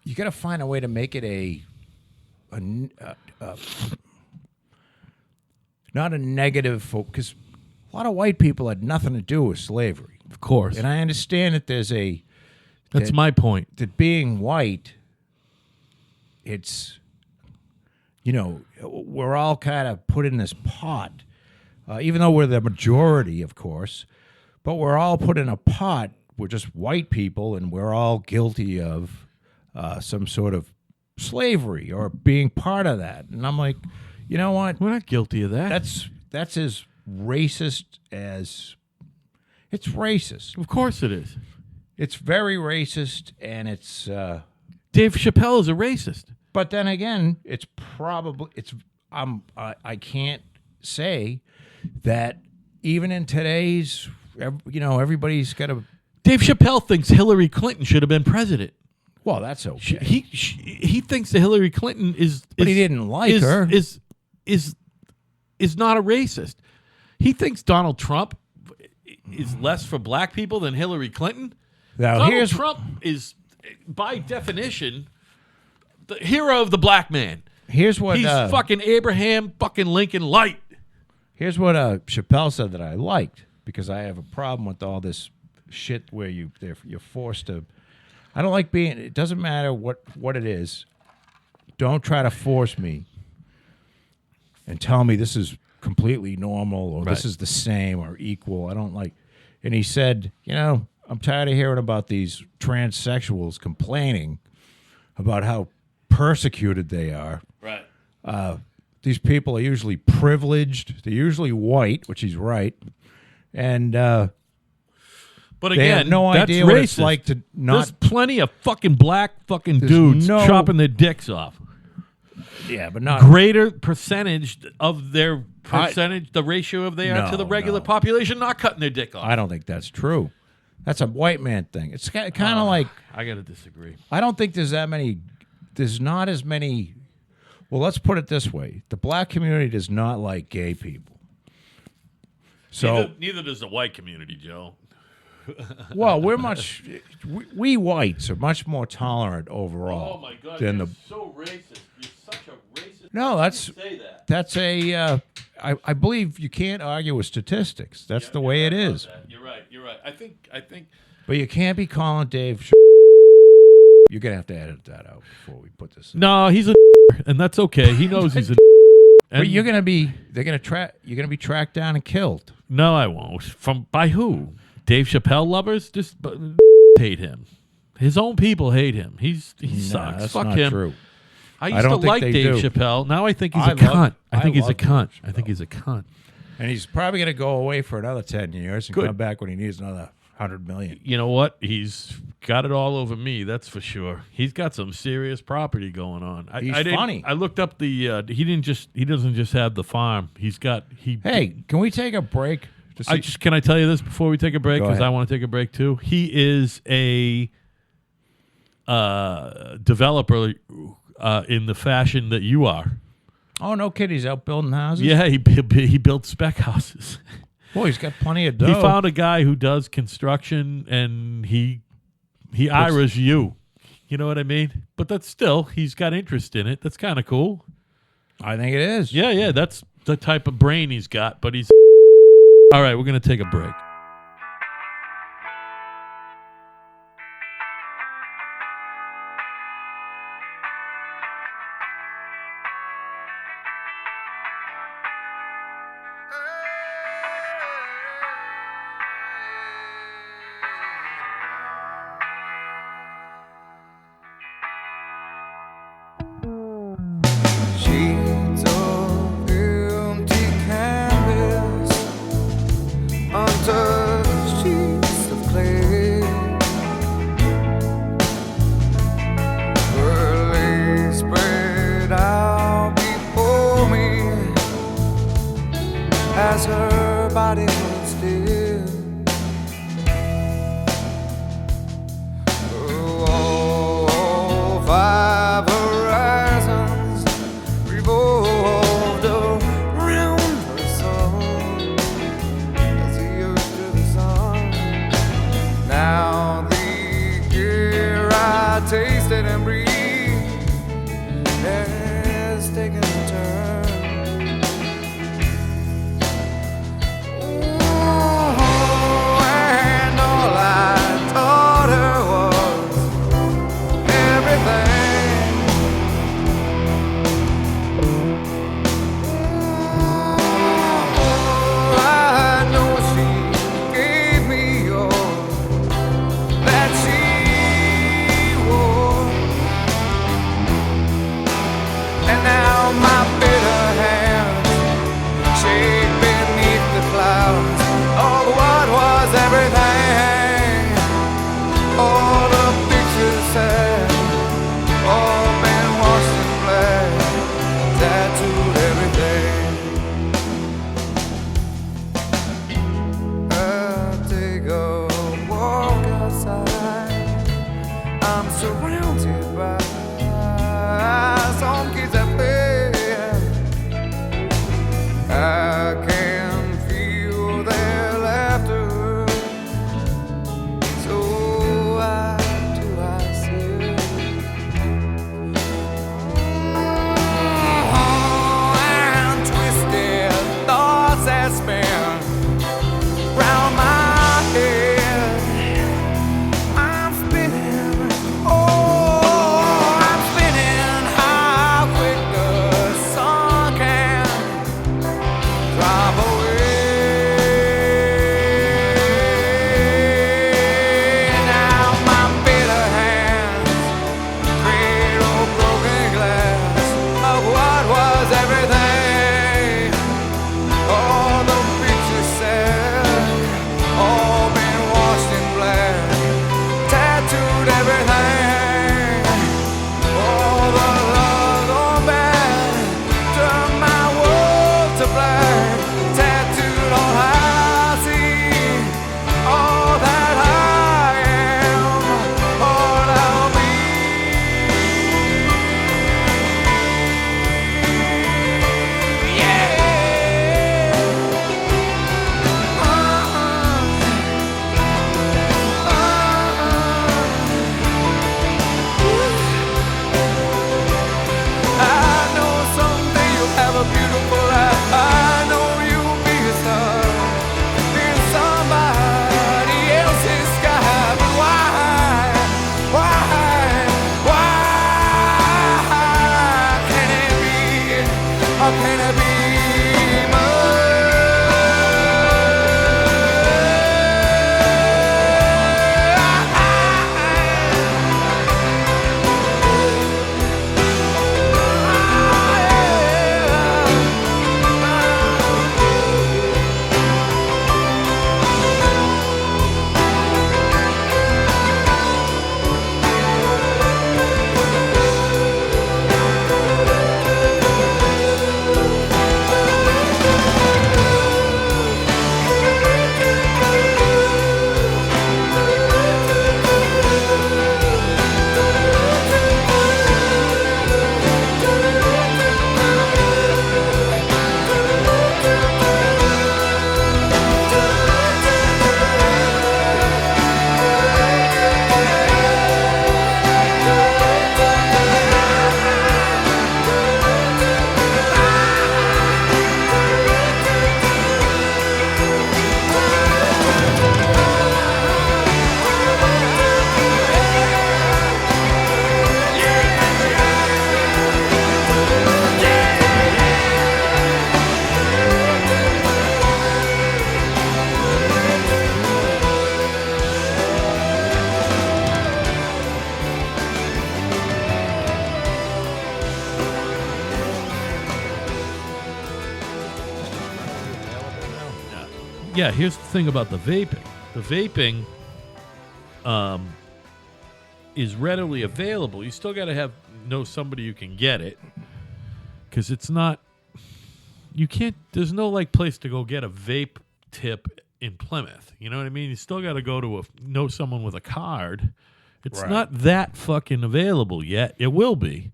You got to find a way to make it not a negative, because a lot of white people had nothing to do with slavery. Of course. And I understand that That's my point. that being white, it's, we're all kind of put in this pot, even though we're the majority, of course, but we're all put in a pot. We're just white people, and we're all guilty of some sort of slavery or being part of that. And I'm like, you know what? We're not guilty of that. That's as racist as it's racist. Of course it is. It's very racist, and it's. Dave Chappelle is a racist. But then again, it's probably I can't say that even in today's, everybody's got a. Dave Chappelle thinks Hillary Clinton should have been president. Well, that's okay. He thinks that Hillary Clinton but he didn't like her. Is not a racist. He thinks Donald Trump is less for black people than Hillary Clinton. Now, Donald Trump is, by definition, the hero of the black man. He's fucking Abraham fucking Lincoln Light. Here's what Chappelle said that I liked, because I have a problem with all this shit where you're forced to. I don't like being. It doesn't matter what it is. Don't try to force me and tell me this is completely normal or this is the same or equal. I don't like. And he said, I'm tired of hearing about these transsexuals complaining about how persecuted they are. Right. These people are usually privileged. They're usually white, which he's right. And but they again, have no that's idea racist. what it's like to not. There's plenty of fucking black fucking dudes chopping their dicks off. Yeah, but not greater percentage of their percentage, the ratio of they are to the regular population not cutting their dick off. I don't think that's true. That's a white man thing. It's kind of like. I got to disagree. I don't think there's that many. There's not as many. Well, let's put it this way: the black community does not like gay people. So neither does the white community, Joe. Well, we whites are much more tolerant overall. Oh my God! Than you're so racist. You're such a racist. No, that's a. I believe you can't argue with statistics. That's the way it is. You're right. I think. But you can't be calling Dave. You're gonna have to edit that out before we put this. No, he's a, and that's okay. He knows he's a. But you're gonna be. You're gonna be tracked down and killed. No, I won't. By who? Dave Chappelle lovers just hate him. His own people hate him. He sucks. That's Fuck not him. True. I used to like Dave Chappelle. Now I think he's a cunt. I think he's a cunt. And he's probably going to go away for another 10 years and come back when he needs another 100 million. You know what? He's got it all over me. That's for sure. He's got some serious property going on. He's funny. I looked up the. He doesn't just have the farm. Hey, can we take a break? Can I tell you this before we take a break? Because I want to take a break too. He is a developer in the fashion that you are. Oh, no kid. He's out building houses? Yeah, he built spec houses. Boy, he's got plenty of dough. He found a guy who does construction, and he IRAs you. You know what I mean? But that's still, he's got interest in it. That's kind of cool. I think it is. Yeah, that's the type of brain he's got. But he's... All right, we're going to take a break. surrounded by some kids that play. I can feel their laughter. So why do I say, and twisted thoughts that spin round my head. I'm spinning, oh, I'm spinning. How quick the sun can drive away. Now my bitter hands cradle broken glass of what was everything. All the pictures said, all been washed in black, tattooed everything. All the love gone bad, turned my world to black, tattooed all I see, all that I am, all I'll be. Yeah. I know someday you'll have a beautiful life. I know you'll be a star in somebody else's sky. But why can it be? How can it be Yeah, here's the thing about the vaping. The vaping is readily available. You still got to know somebody who can get it, because it's not. You can't. There's no like place to go get a vape tip in Plymouth. You know what I mean? You still got to go to know someone with a card. It's Right. not that fucking available yet. It will be.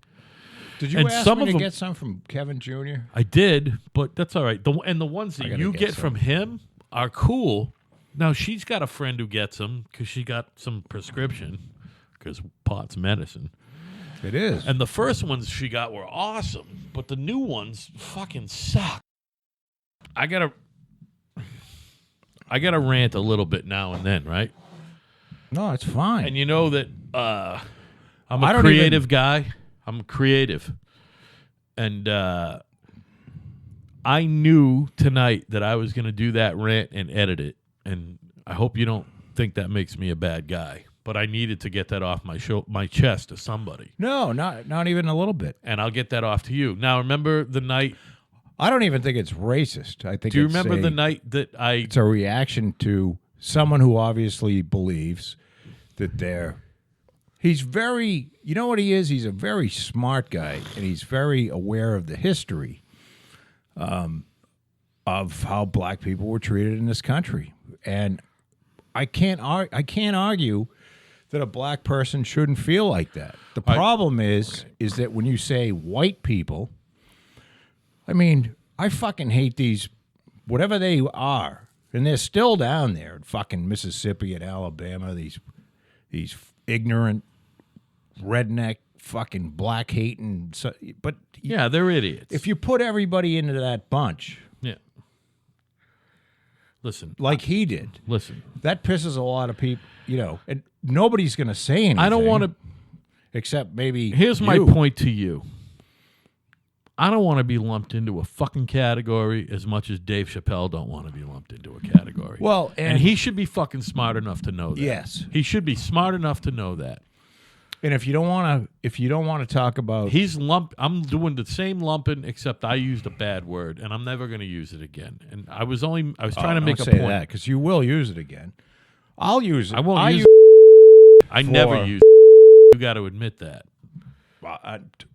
Did you And ask some me of to them- get some from Kevin Jr.? I did, but that's all right. And the ones that I gotta you get get some. from him are cool. Now, she's got a friend who gets them because she got some prescription, because pot's medicine. It is. And the first ones she got were awesome, but the new ones fucking suck. I gotta rant a little bit now and then, right? No, it's fine. And you know that I'm I a don't creative even- guy. I'm creative. And I knew tonight that I was going to do that rant and edit it. And I hope you don't think that makes me a bad guy. But I needed to get that off my chest to somebody. No, not even a little bit. And I'll get that off to you. Now, remember the night... I don't even think it's racist. I think. Do you it's remember a- the night that It's a reaction to someone who obviously believes that he's very, you know what he is? He's a very smart guy, and he's very aware of the history of how black people were treated in this country. And I can't argue that a black person shouldn't feel like that. The problem is that when you say white people, I mean, I fucking hate these, whatever they are, and they're still down there in fucking Mississippi and Alabama, these ignorant, redneck, fucking black hating, but yeah, they're idiots. if you put everybody into that bunch, yeah. Listen, like he did, listen. that pisses a lot of people, and nobody's going to say anything. I don't want to. Except maybe Here's you. my point to you. I don't want to be lumped into a fucking category as much as Dave Chappelle don't want to be lumped into a category. Well, and he should be fucking smart enough to know that. Yes. He should be smart enough to know that. And if you don't want to talk about, I'm doing the same lumping, except I used a bad word, and I'm never going to use it again. And I was trying to make a say point that because you will use it again. I'll use it. I won't use. I never use. You got to admit that.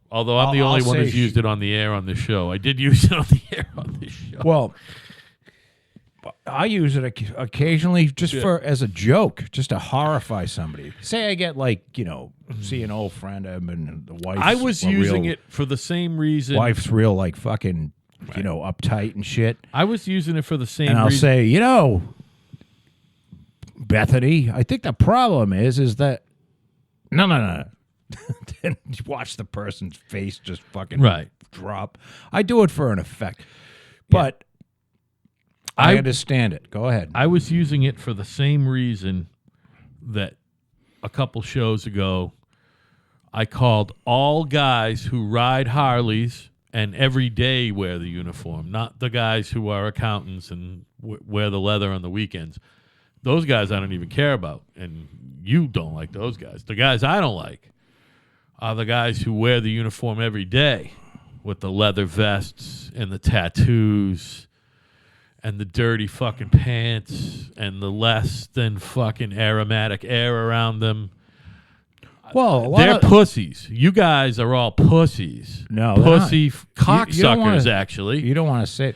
Although I'm the only one who's used it on the air on this show. I did use it on the air on this show. Well, I use it occasionally just as a joke, just to horrify somebody. Say I get see an old friend of mine and the wife. I was using it for the same reason. Wife's real fucking uptight and shit. I was using it for the same and I'll reason. say, Bethany, I think the problem is that no. Then you watch the person's face just fucking drop. I do it for an effect. But I understand it. Go ahead. I was using it for the same reason that a couple shows ago I called all guys who ride Harleys and every day wear the uniform, not the guys who are accountants and wear the leather on the weekends. Those guys I don't even care about, and you don't like those guys. The guys I don't like are the guys who wear the uniform every day with the leather vests and the tattoos and the dirty fucking pants and the less than fucking aromatic air around them. Well, they're pussies. You guys are all pussies. No, pussy cocksuckers, actually. You don't want to say.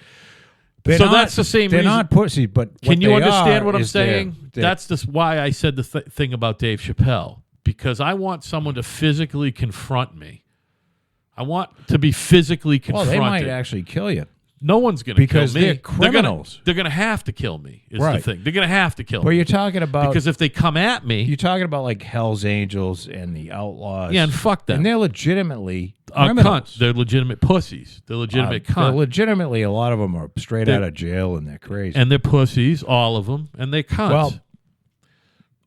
So that's the same they're reason. They're not pussies, but can you understand what I'm is saying? That's just why I said the thing about Dave Chappelle. Because I want someone to physically confront me. I want to be physically confronted. Well, they might actually kill you. No one's going to kill me. Because they're criminals. They're going to have to kill me, is the thing. They're going to have to kill me. But you're talking about... Because if they come at me... You're talking about like Hell's Angels and the Outlaws. Yeah, and fuck them. And they're legitimately criminals. Cunts. They're legitimate pussies. They're legitimate cunts. They're legitimately, a lot of them are straight out of jail and they're crazy. And they're pussies, all of them, and they're cunts. Well...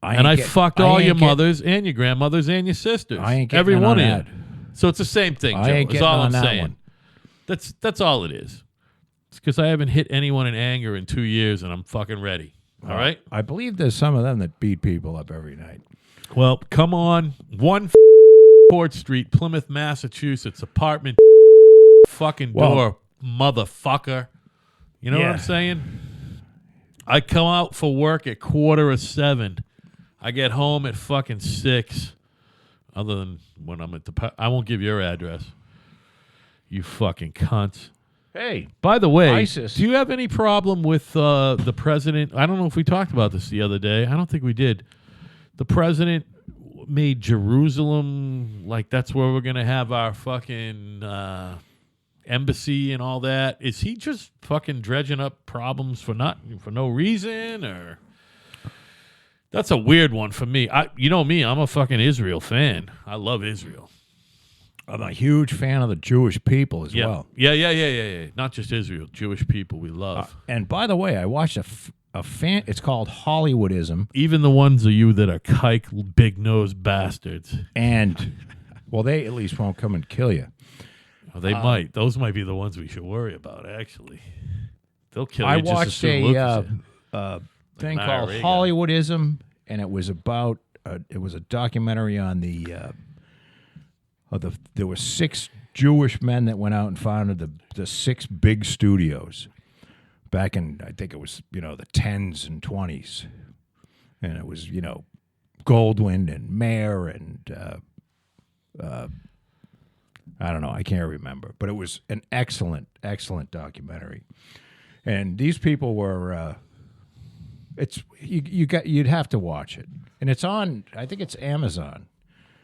I fucked all your mothers and your grandmothers and your sisters. I ain't getting every on one of that. you. So it's the same thing, Joe. I ain't That's getting all on I'm that saying. one. That's all it is. It's because I haven't hit anyone in anger in 2 years, and I'm fucking ready. All right? I believe there's some of them that beat people up every night. Well, come on. 1 Port Street, Plymouth, Massachusetts, apartment fucking door, motherfucker. You know what I'm saying? I come out for work at 6:45. I get home at fucking 6. Other than when I'm at I won't give your address. You fucking cunts. Hey, by the way, ISIS. Do you have any problem with the president? I don't know if we talked about this the other day. I don't think we did. The president made Jerusalem like that's where we're gonna have our fucking embassy and all that. Is he just fucking dredging up problems for no reason, or? That's a weird one for me. You know me, I'm a fucking Israel fan. I love Israel. I'm a huge fan of the Jewish people as well. Yeah. Not just Israel, Jewish people we love. And by the way, I watched a fan. It's called Hollywoodism. Even the ones of you that are kike big nosed bastards. And well, they at least won't come and kill you. Well, they might. Those might be the ones we should worry about. Actually, they'll kill you. I just watched a thing called Hollywoodism, and it was about it was a documentary on there were 6 Jewish men that went out and founded the 6 big studios back in, I think it was, the 10s and 20s, and it was Goldwyn and Mayer and I don't know, I can't remember, but it was an excellent documentary, and these people were you'd have to watch it, and it's on. I think it's Amazon.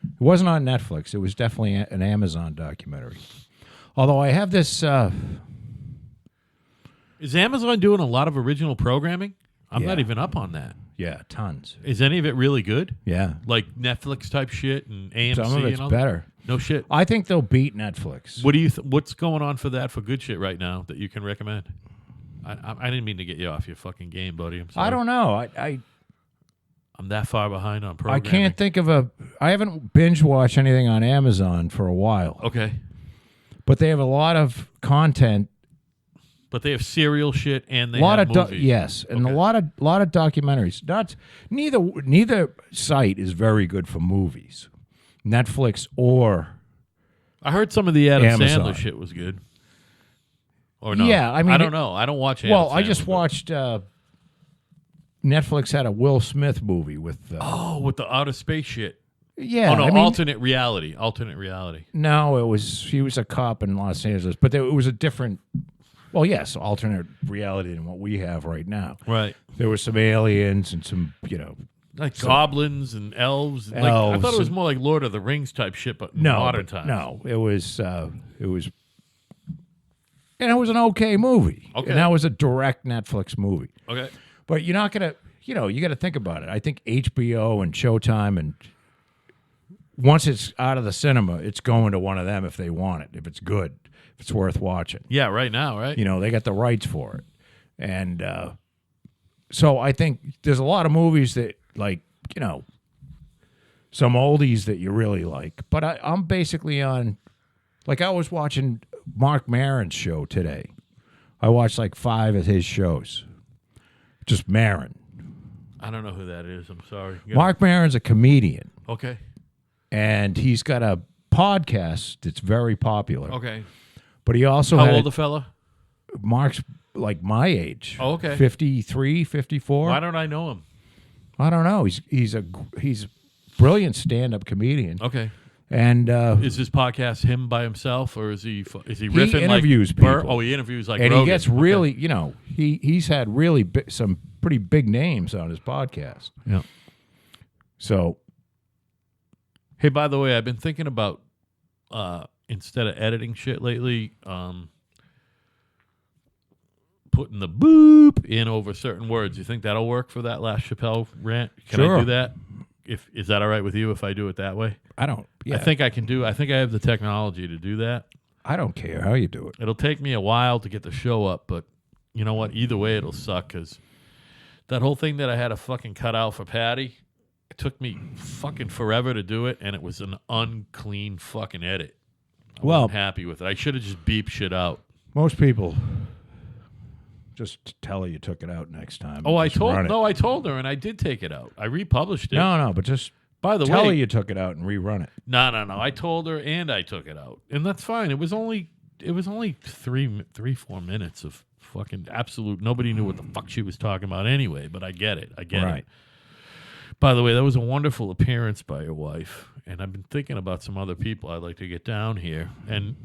It wasn't on Netflix. It was definitely an Amazon documentary. Although I have this. Is Amazon doing a lot of original programming? I'm Yeah. not even up on that. Yeah, tons. Is any of it really good? Yeah, Like Netflix type shit and AMC some of it's and all better. No shit. I think they'll beat Netflix. What do you? What's going on for that for good shit right now that you can recommend? I didn't mean to get you off your fucking game, buddy. I'm sorry. I don't know. I'm that far behind on I programming. can't think of a. I haven't binge watched anything on Amazon for a while, Okay, but they have a lot of content. but they have serial shit and they A lot have of movies. yes, and Okay. a lot of documentaries. Not neither site is very good for movies, Netflix or I heard some of the Adam Amazon. Sandler shit was good. Or no? Yeah, I mean, I don't know. I don't watch. well, Adam I just Sandler, but- watched. Netflix had a Will Smith movie with. Oh, with the outer space shit. Yeah, Oh no, I mean, alternate reality. Alternate reality. no, he was a cop in Los Angeles, but it was a different. Well, yes, alternate reality than what we have right now. Right. There were some aliens and some, Like goblins and elves. Like, I Elves thought it was and- more like Lord of the Rings type shit, but in no, modern times. no, it was, and it was an okay movie. Okay. And that was a direct Netflix movie. Okay. But you're not gonna, you got to think about it. I think HBO and Showtime, and once it's out of the cinema, it's going to one of them if they want it, if it's good, if it's worth watching. Yeah, right now, right? They got the rights for it, and so I think there's a lot of movies that some oldies that you really like. But I'm basically on, I was watching Mark Maron's show today. I watched 5 of his shows. Just Maron. I don't know who that is. I'm sorry. Mark Maron's a comedian, Okay. and he's got a podcast that's very popular. Okay. But he also How had old the fella? Mark's like my age. Oh, okay. 53, 54. Why don't I know him? I don't know. He's a brilliant stand-up comedian. Okay. And Is this podcast him by himself, or is he riffing? interviews like Burr? people. Oh, he interviews like and Rogan. he gets Okay. really, he's had really some pretty big names on his podcast. Yeah. So, Hey, by the way, I've been thinking about instead of editing shit lately, putting the boop in over certain words. You think that'll work for that last Chappelle rant? Can Sure. I do that? Is that all right with you if I do it that way? I don't. Yeah, I think I can do. I think I have the technology to do that. I don't care how you do it. It'll take me a while to get the show up, but you know what? Either way, it'll suck because that whole thing that I had to fucking cut out for Patty, it took me fucking forever to do it, and it was an unclean fucking edit. I wasn't happy with it. I should have just beeped shit out. Most people just tell her you took it out next time. Oh, I Just run it. told her, and I did take it out. I republished it. No, but just By the tell her way, you took it out and rerun it. no. I told her, and I took it out, and that's fine. It was only 3-4 minutes of fucking absolute. Nobody knew what the fuck she was talking about anyway. But I get it. Right. It. By the way, that was a wonderful appearance by your wife, and I've been thinking about some other people I'd like to get down here. And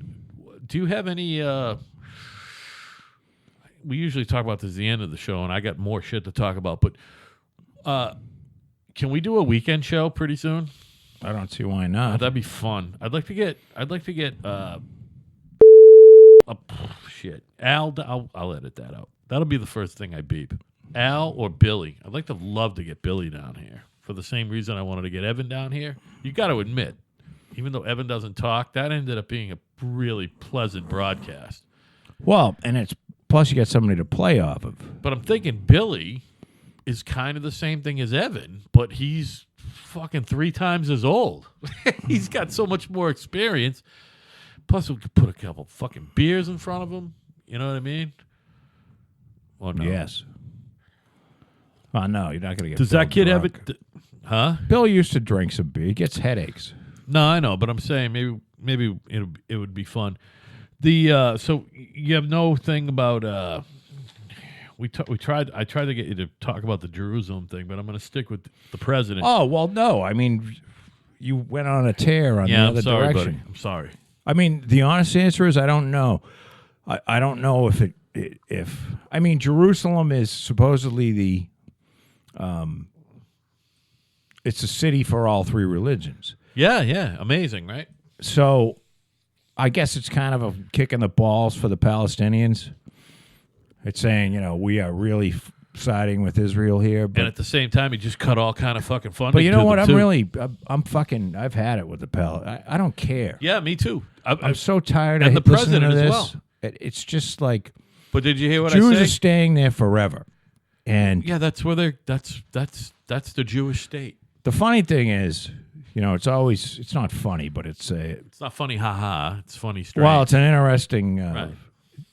do you have any? We usually talk about this at the end of the show, and I got more shit to talk about. But can we do a weekend show pretty soon? I don't see why not. That'd be fun. I'd like to get. Shit. Al. I'll edit that out. That'll be the first thing I beep. Al or Billy. I'd love to get Billy down here for the same reason I wanted to get Evan down here. You got to admit, even though Evan doesn't talk, that ended up being a really pleasant broadcast. Well, and it's plus you got somebody to play off of. But I'm thinking Billy is kind of the same thing as Evan, but he's fucking 3 times as old. He's got so much more experience. Plus, we could put a couple fucking beers in front of him. You know what I mean? Or no? Yes. Oh, no, you're not going to get. Does Bill that kid have drunk. it? Huh? Bill used to drink some beer. He gets headaches. No, I know, but I'm saying maybe it would be fun. The so you have no thing about I tried to get you to talk about the Jerusalem thing, but I'm going to stick with the president. Oh, well, no. I mean, you went on a tear on the yeah, other I'm sorry, direction. buddy. I'm sorry. I mean, the honest answer is I don't know. I don't know if I mean, Jerusalem is supposedly It's a city for all three religions. Yeah, amazing, right? So I guess it's kind of a kick in the balls for the Palestinians. It's saying, we are really siding with Israel here. But, And at the same time, he just cut all kind of fucking funding. but you know to what? them, I'm too. fucking, I've had it with the I don't care. Yeah, me too. I'm so tired and of the listening to president as this. well. It's just like But did you hear what Jews I are said? staying there forever. And Yeah, that's where they're. That's the Jewish state. the funny thing is, it's not funny, but it's It's not funny, haha. It's funny, straight. well, it's an interesting. Right.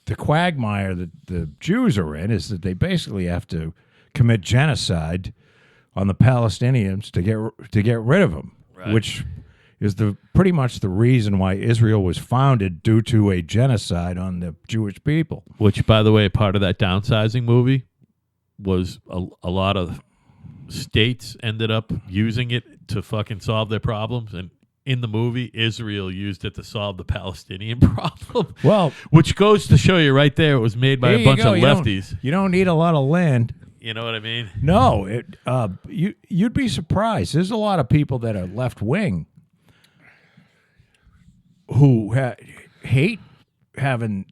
The quagmire that the Jews are in is that they basically have to commit genocide on the Palestinians to get rid of them, Right. which is pretty much the reason why Israel was founded, due to a genocide on the Jewish people. Which, by the way, part of that downsizing movie was a lot of states ended up using it to fucking solve their problems. And in the movie, Israel used it to solve the Palestinian problem. Well, Which goes to show you right there, it was made by here a you bunch go. of lefties. You don't need a lot of land. You know what I mean? No, you'd be surprised. There's a lot of people that are left wing who hate having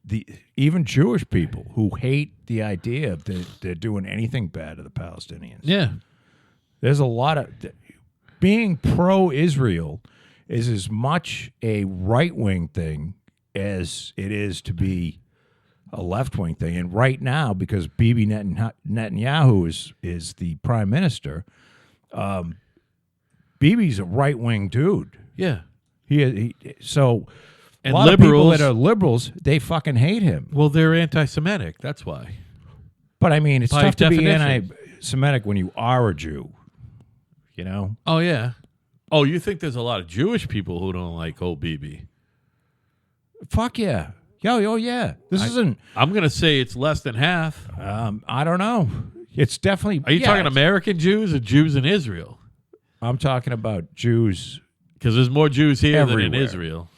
even Jewish people who hate the idea of they're doing anything bad to the Palestinians. Yeah. There's a lot of being pro-Israel is as much a right-wing thing as it is to be a left-wing thing. And right now, because Bibi Netanyahu is the prime minister, Bibi's a right-wing dude. Yeah. So And a lot of people liberals- that are liberals, they fucking hate him. Well, they're anti-Semitic. That's why. But I mean, it's By tough to be definition. anti-Semitic when you are a Jew. Oh, yeah. Oh, you think there's a lot of Jewish people who don't like old BB? Fuck yeah. Oh yeah. This isn't. I'm going to say it's less than half. I don't know. It's definitely. Are you talking American Jews or Jews in Israel? I'm talking about Jews. Because there's more Jews here than in Everywhere. Israel.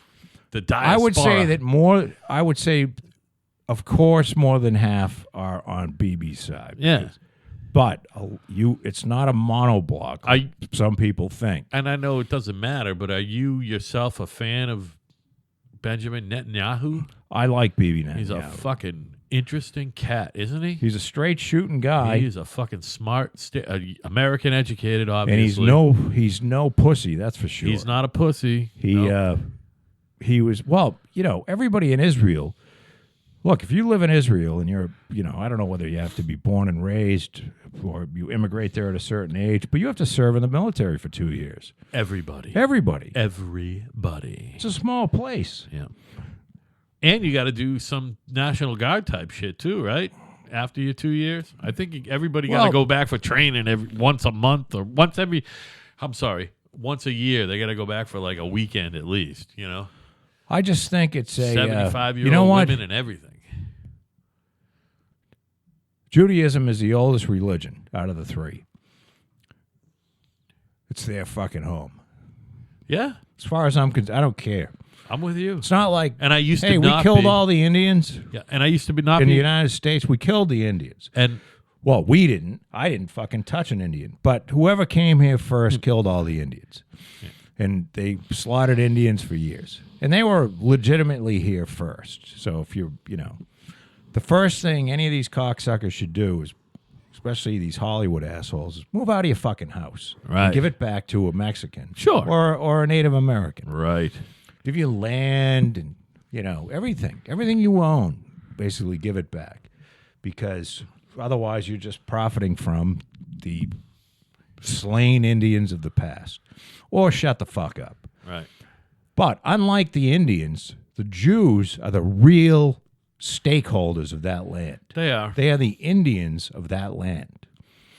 The diaspora. I would say that more. I would say, of course, more than half are on BB's side. Yeah. But it's not a monoblock. Like some people think. And I know it doesn't matter, but are you yourself a fan of Benjamin Netanyahu? I like BB now. He's a fucking interesting cat, isn't he? He's a straight shooting guy, He's a fucking smart, American educated, obviously. and he's no pussy. That's for sure. He's not a pussy. He was, everybody in Israel. Look, if you live in Israel and you're, I don't know whether you have to be born and raised or you immigrate there at a certain age, but you have to serve in the military for 2 years. Everybody. Everybody. It's a small place. Yeah. And you got to do some National Guard type shit too, right? After your 2 years. I think everybody got to go back for training once a month or once a year. They got to go back for like a weekend at least, I just think it's a 75-year-old women and everything. Judaism is the oldest religion out of the three. It's their fucking home. Yeah. As far as I'm concerned, I don't care. I'm with you. It's not like, And I used hey, to we not killed be. all the Indians Yeah, and I used to be not in be. the United States. We killed the Indians. And Well, we didn't. I didn't fucking touch an Indian. But whoever came here first killed all the Indians. Yeah. And they slaughtered Indians for years. And they were legitimately here first. So if you're, the first thing any of these cocksuckers should do is, especially these Hollywood assholes, is move out of your fucking house. Right. And give it back to a Mexican. Sure. Or a Native American. right. Give you land and, everything. Everything you own, basically give it back. Because otherwise you're just profiting from the slain Indians of the past. Or shut the fuck up. Right. But unlike the Indians, the Jews are the real stakeholders of that land. They are. They are the Indians of that land.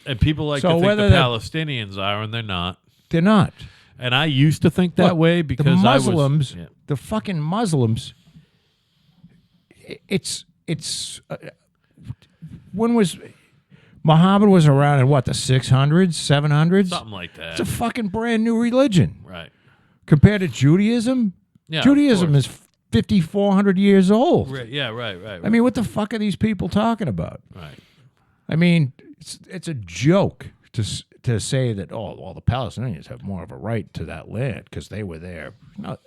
And people like So to think whether the that- Palestinians are, and they're not. They're not. And I used to think that Look, way because the Muslims, I was... the fucking Muslims, when was Muhammad was around in what, the 600s, 700s? Something like that. It's a fucking brand new religion. Right. Compared to Judaism, Yeah, of Judaism course. is 5,400 years old. Right. Yeah, right. I mean, what the fuck are these people talking about? Right. I mean, it's a joke to say that well the Palestinians have more of a right to that land because they were there. No,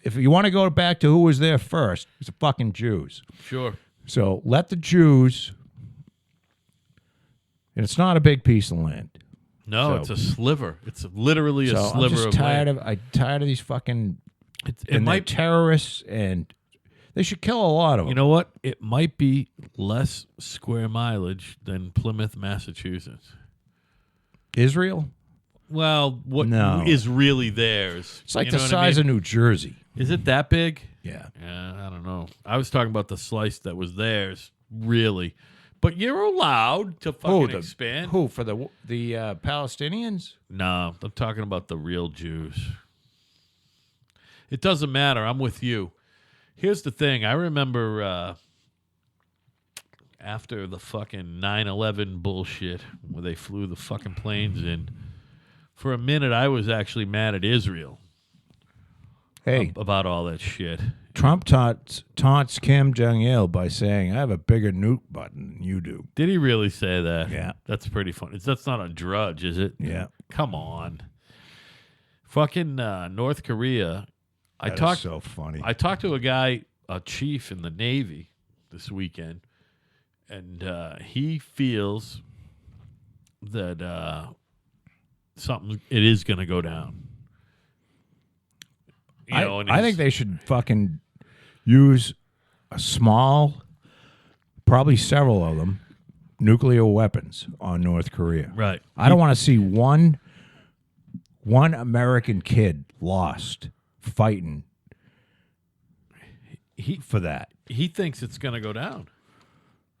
if you want to go back to who was there first, it's the fucking Jews. Sure. So let the Jews, and it's not a big piece of land. No, it's a sliver. It's literally a sliver I'm just of tired land. I'm tired of these fucking It might terrorists, and they should kill a lot of them. You know what? It might be less square mileage than Plymouth, Massachusetts. Israel? Well, what No. is really theirs? It's like You the know what size I mean? of New Jersey. Is it that big? Yeah. Yeah, I don't know. I was talking about the slice that was theirs, really. But you're allowed to fucking expand. Who, for the Palestinians? No, I'm talking about the real Jews. It doesn't matter. I'm with you. Here's the thing. I remember after the fucking 9/11 bullshit where they flew the fucking planes in, for a minute I was actually mad at Israel about all that shit. Trump taunts Kim Jong-il by saying, I have a bigger nuke button than you do. Did he really say that? Yeah. That's pretty funny. That's not a drudge, is it? Yeah. Come on. Fucking North Korea. That's so funny. I talked to a guy, a chief in the Navy this weekend, and he feels that it is going to go down. I think they should fucking use a small, probably several of them, nuclear weapons on North Korea. Right. I don't want to see one American kid lost fighting for that. He thinks it's going to go down.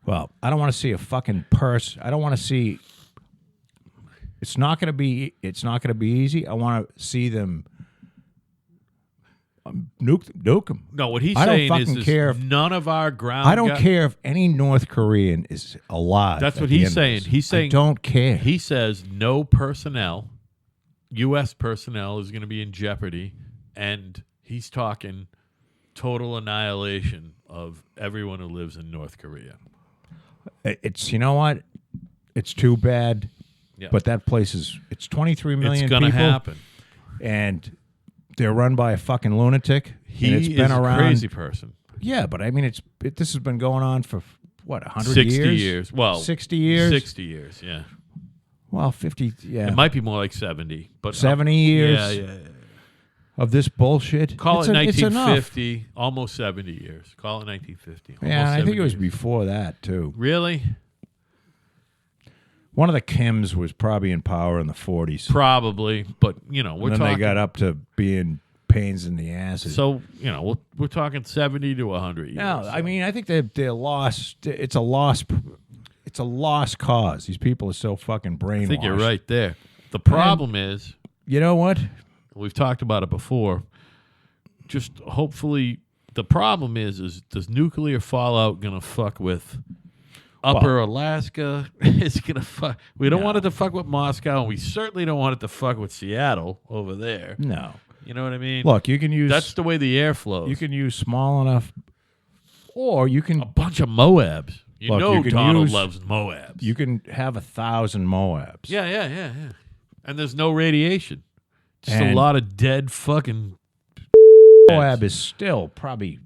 Well, I don't want to see a fucking I don't want to see. It's not going to be easy. I want to see them nuke them. No, what he's I don't saying fucking is care if- none of our ground. I don't care if any North Korean is alive. That's at what the he's end of saying. this. He's saying I don't care. He says no personnel, U.S. personnel, is going to be in jeopardy, and he's talking total annihilation of everyone who lives in North Korea. It's, you know what? It's too bad. Yeah. But that place it's 23 million It's going to people. happen. And they're run by a fucking lunatic. He and it's been is around. a crazy person. Yeah, but I mean, this has been going on for, what, 100 60 years? years. Well, 60 years? 60 years, yeah. Well, 50, yeah. It might be more like 70. But 70 years Yeah. of this bullshit. Call It's it it's enough. 1950, almost 70 years. Call it 1950. Yeah, almost I think 70 it was years. before that, too. Really? One of the Kims was probably in power in the 40s. Probably, but, we're and then talking... they got up to being pains in the asses. So, we're talking 70 to 100 years. No, so. I mean, I think they're lost. It's a lost cause. These people are so fucking brainwashed. I think you're right there. The problem is, You know what? we've talked about it before, just hopefully, the problem is does nuclear fallout going to fuck with Upper Alaska? It's going to fuck. We don't want it to fuck with Moscow, and we certainly don't want it to fuck with Seattle over there. No. You know what I mean? Look, you can use. That's the way the air flows. You can use small enough, or you can a bunch of MOABs. You Look, know you can Donald use- loves MOABs. you can have 1,000 MOABs. Yeah. And there's no radiation. Just a And- lot of dead fucking. MOAB is still probably.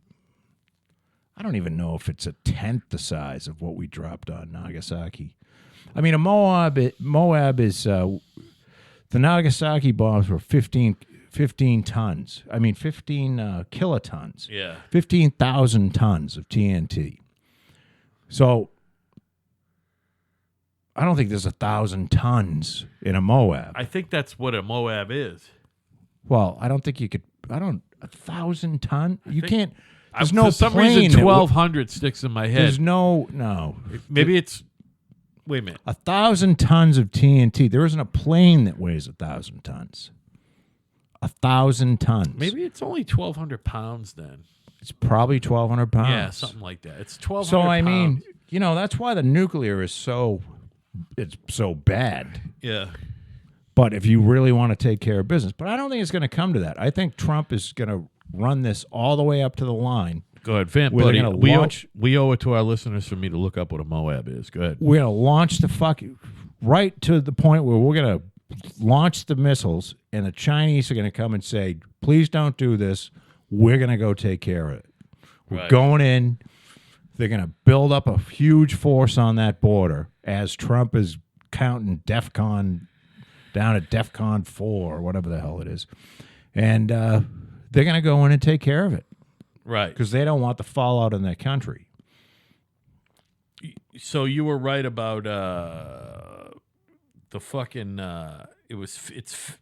I don't even know if it's a tenth the size of what we dropped on Nagasaki. I mean, a MOAB is the Nagasaki bombs were 15 tons. I mean, 15 kilotons. Yeah. 15,000 tons of TNT. So I don't think there's 1,000 tons in a MOAB. I think that's what a MOAB is. Well, I don't think you could. 1,000 ton. You think- can't. There's no For some plane reason, that would- 1,200 sticks in my head. There's no. Maybe it's. Wait a minute. 1,000 tons of TNT. There isn't a plane that weighs 1,000 tons. 1,000 tons. Maybe it's only 1,200 pounds then. It's probably 1,200 pounds. Yeah, something like that. It's 1,200 So I mean, pounds. that's why the nuclear is so bad. Yeah. But if you really want to take care of business, but I don't think it's going to come to that. I think Trump is going to run this all the way up to the line. Go ahead, Vamp, Where they're buddy. gonna launch- We owe it to our listeners for me to look up what a MOAB is. Go ahead. We're going to launch the right to the point where we're going to launch the missiles, and the Chinese are going to come and say, please don't do this. We're going to go take care of it. We're going in. They're going to build up a huge force on that border as Trump is counting DEFCON down at DEFCON 4 or whatever the hell it is. And they're going to go in and take care of it. Right. Because they don't want the fallout in their country. So you were right about the fucking it's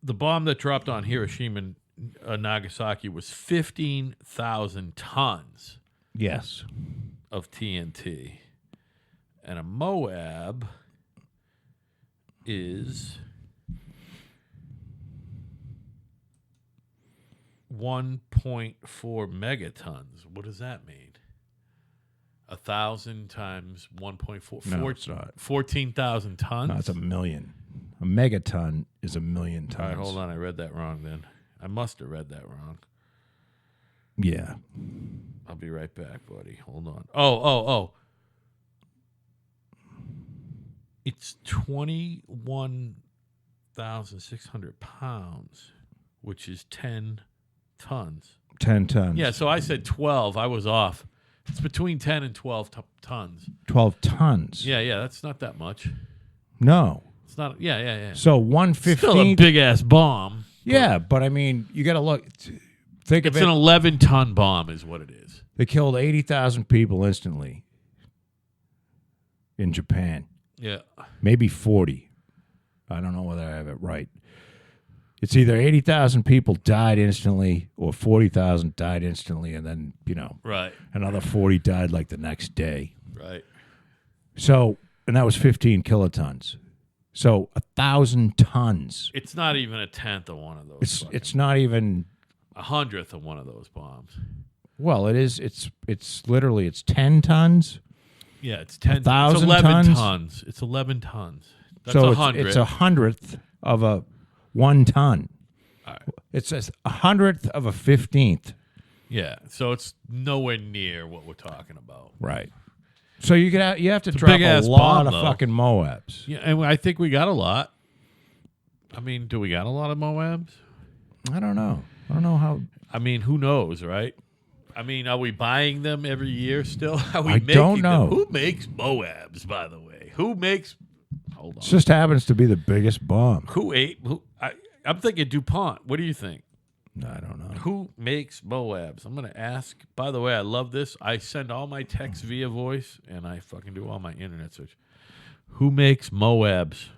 the bomb that dropped on Hiroshima and Nagasaki was 15,000 tons. Yes. Of TNT. And a MOAB is 1.4 megatons. What does that mean? 1,000 times 1.4. No, it's not. 14,000 tons? No, it's a million. A megaton is a million tons. All right, hold on. I read that wrong then. I must have read that wrong. Yeah. I'll be right back, buddy. Hold on. Oh. It's 21,600 pounds, which is 10 tons. 10 tons. Yeah, so I said 12. I was off. It's between 10 and 12 tons. 12 tons. Yeah, that's not that much. No. It's not. Yeah. So 115. Still a big ass bomb. Yeah, but I mean, you got to look. Think of It's it. an 11-ton bomb, is what it is. They killed 80,000 people instantly in Japan. Yeah. Maybe 40. I don't know whether I have it right. It's either 80,000 people died instantly or 40,000 died instantly, and then, Right. another 40 died like the next day. Right. So, and that was 15 kilotons. So 1,000 tons. It's not even a tenth of one of those. It's not even 100th of one of those bombs. Well, it is. It's literally 10 tons. Yeah, it's 10. 1,000 it's 11 tons? tons. It's 11 tons. That's So 100. it's 100th of a 1 ton. All right. It's 100th of a 15th. Yeah, so it's nowhere near what we're talking about. Right. So you have to It's a drop a big-ass lot bomb, of though. fucking MOABs. Yeah, and I think we got a lot. I mean, do we got a lot of MOABs? I don't know. I don't know how. I mean, who knows, right? I mean, are we buying them every year still? Are we I making don't know. Them? Who makes MOABs, by the way? Who makes... Hold on. It just happens to be the biggest bomb. I'm thinking DuPont. What do you think? I don't know. Who makes MOABs? I'm going to ask. By the way, I love this. I send all my texts via voice, and I fucking do all my internet search. Who makes MOABs?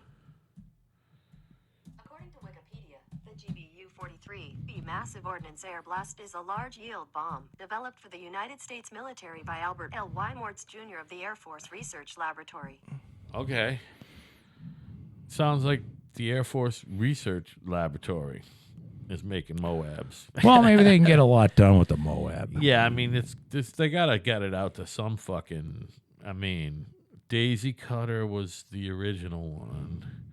According to Wikipedia, the GBU-43B Massive Ordnance Air Blast is a large-yield bomb developed for the United States military by Albert L. Wymorts, Jr. of the Air Force Research Laboratory. Okay. Sounds like the Air Force Research Laboratory is making MOABs. Well, maybe they can get a lot done with the MOAB. Yeah, I mean, they gotta get it out to some fucking. I mean, Daisy Cutter was the original one.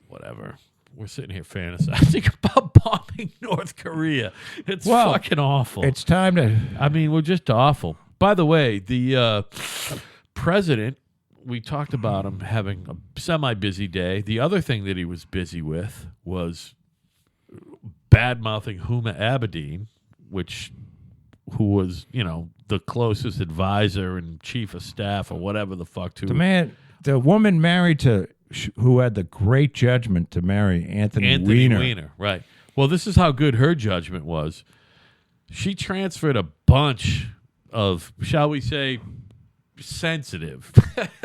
Whatever. We're sitting here fantasizing about bombing North Korea. It's fucking awful. It's time to. I mean, we're just awful. By the way, the president, we talked about him having a semi-busy day. The other thing that he was busy with was bad-mouthing Huma Abedin, who was, the closest advisor and chief of staff or whatever the fuck to The woman married to, who had the great judgment to marry Anthony Weiner. Right. Well, this is how good her judgment was. She transferred a bunch of, shall we say, sensitive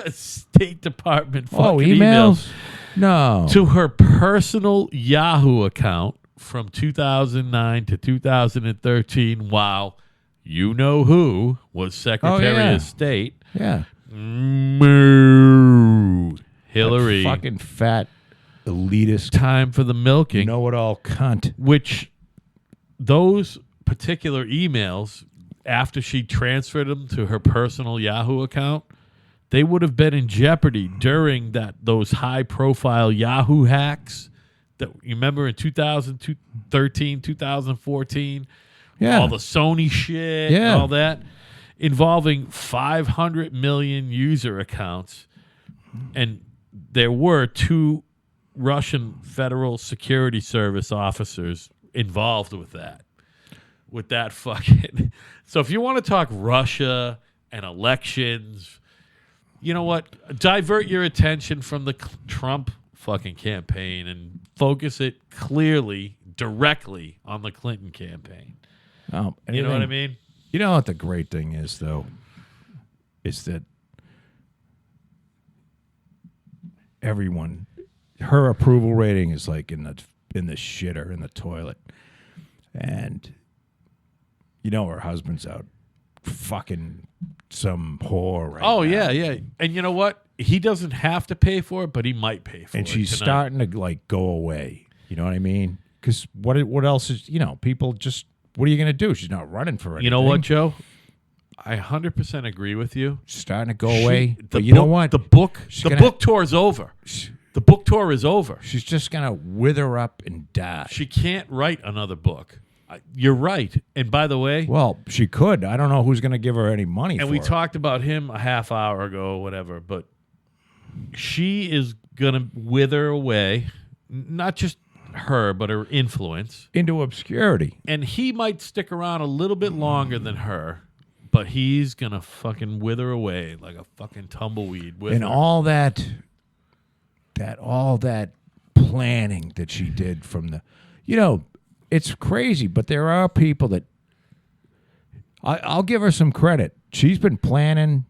State Department fucking emails No. to her personal Yahoo account from 2009 to 2013 while who was Secretary of State. Yeah. Moo. Hillary. That fucking fat elitist Time for the milking. know-it-all cunt. Which those particular emails, after she transferred them to her personal Yahoo account, they would have been in jeopardy during those high-profile Yahoo hacks that you remember in 2013, 2014. Yeah. All the Sony shit and all that, involving 500 million user accounts. And there were 2 Russian Federal Security Service officers involved with that. With that fucking... So if you want to talk Russia and elections, you know what? Divert your attention from the Trump fucking campaign and focus it clearly, directly on the Clinton campaign. You know what I mean? You know what the great thing is, though? Is that everyone, her approval rating is like in the shitter, in the toilet. And you know her husband's out fucking some whore right now. Yeah. And you know what? He doesn't have to pay for it, but he might pay for it. And she's tonight. starting to like go away. You know what I mean? Because what else is, people just, what are you going to do? She's not running for anything. You know what, Joe? I 100% agree with you. She's starting to go away. But you know what? The book tour is over. The book tour is over. She's just going to wither up and die. She can't write another book. You're right. And by the way... Well, she could. I don't know who's going to give her any money for it. And we talked about him a half hour ago or whatever, but she is going to wither away, not just her, but her influence. Into obscurity. And he might stick around a little bit longer than her, but he's going to fucking wither away like a fucking tumbleweed with and her. all that planning that she did from the... it's crazy, but there are people that... I'll give her some credit. She's been planning...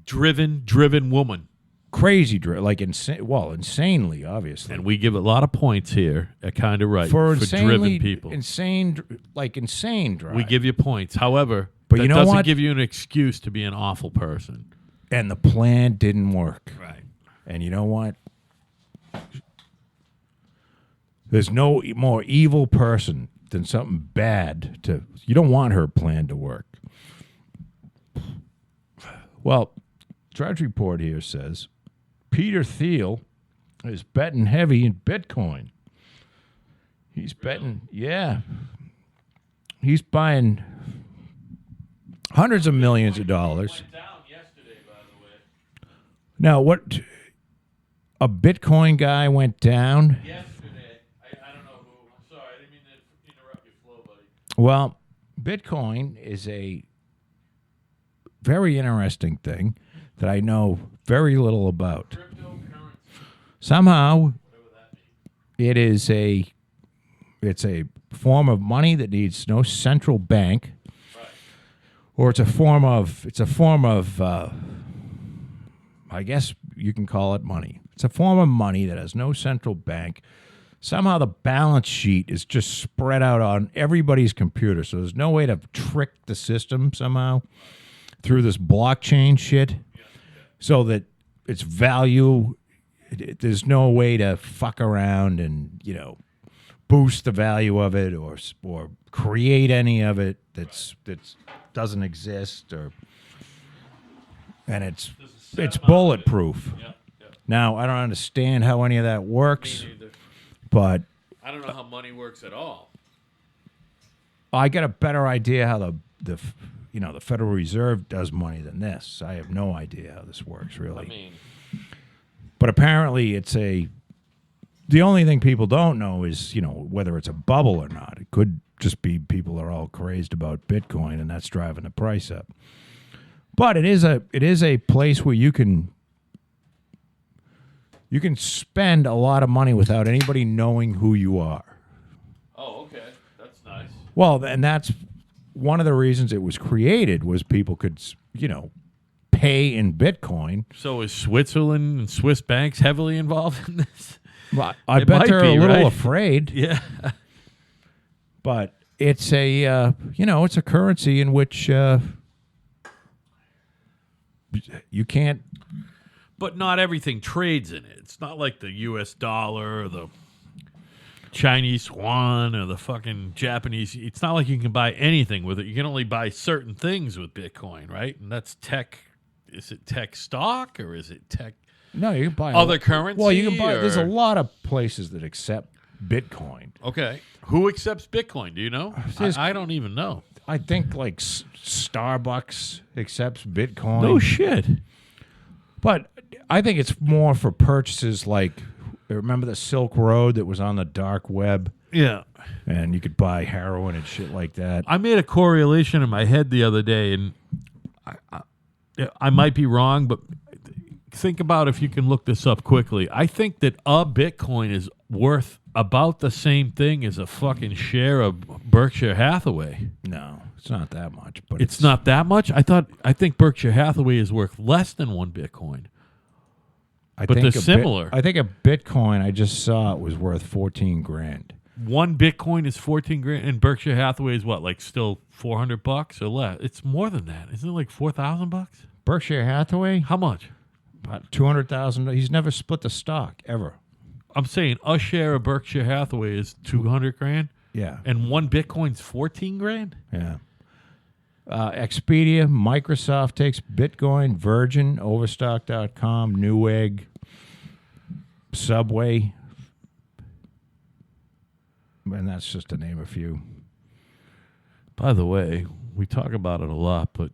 Driven woman. Crazy, like insanely, obviously. And we give a lot of points here at Kind of Right for driven people. Insane drive. We give you points. However, but that you know doesn't what? give you an excuse to be an awful person. And the plan didn't work. Right. And you know what? There's no more evil person than something bad to... You don't want her plan to work. Well, Drudge Report here says, Peter Thiel is betting heavy in Bitcoin. He's betting... Yeah. He's buying hundreds of millions of dollars. Went down yesterday, by the way. Now, what... A Bitcoin guy went down... Yesterday. I don't know who. I'm sorry. I didn't mean to interrupt your flow, buddy. Well, Bitcoin is a very interesting thing that I know very little about. Cryptocurrency. Somehow, Whatever that means. it's a form of money that needs no central bank, Right. or it's a form of I guess you can call it money. It's a form of money that has no central bank. Somehow the balance sheet is just spread out on everybody's computer, so there's no way to trick the system somehow through this blockchain shit, so that its value, there's no way to fuck around and boost the value of it or create any of it that's doesn't exist, and it's bulletproof. Yep. Now, I don't understand how any of that works, Me neither. but I don't know how money works at all. I get a better idea how the Federal Reserve does money than this. I have no idea how this works, really. I mean, But apparently the only thing people don't know is, whether it's a bubble or not. It could just be people are all crazed about Bitcoin and that's driving the price up. But it is a place where you can spend a lot of money without anybody knowing who you are. oh, okay. That's nice. Well, and that's one of the reasons it was created was people could, pay in Bitcoin. So is Switzerland and Swiss banks heavily involved in this? Well, I It bet might they're be, a little right? afraid. Yeah. But it's it's a currency in which you can't. But not everything trades in it. It's not like the U.S. dollar or the Chinese yuan or the fucking Japanese. It's not like you can buy anything with it. You can only buy certain things with Bitcoin, right? And that's tech. Is it tech stock or is it tech No, you can buy other currency? Well, you can buy. There's a or- lot of places that accept Bitcoin. Okay. Who accepts Bitcoin? Do you know? There's- I don't even know. I think like Starbucks accepts Bitcoin. No shit. But I think it's more for purchases like, remember the Silk Road that was on the dark web? Yeah. And you could buy heroin and shit like that. I made a correlation in my head the other day, and I might be wrong, but think about if you can look this up quickly. I think that a Bitcoin is worth about the same thing as a fucking share of Berkshire Hathaway. No, it's not that much. But It's not that much? I think Berkshire Hathaway is worth less than 1 Bitcoin. I but think they're similar. I think a Bitcoin, I just saw it was worth 14 grand. 1 Bitcoin is 14 grand, and Berkshire Hathaway is what, like still $400 or less? It's more than that. Isn't it like $4,000? Berkshire Hathaway? How much? About 200,000. He's never split the stock ever. I'm saying a share of Berkshire Hathaway is 200 grand, Yeah. and 1 Bitcoin's 14 grand. Yeah. Expedia, Microsoft takes Bitcoin, Virgin, Overstock.com, Newegg, Subway. And that's just to name a few. By the way, we talk about it a lot, but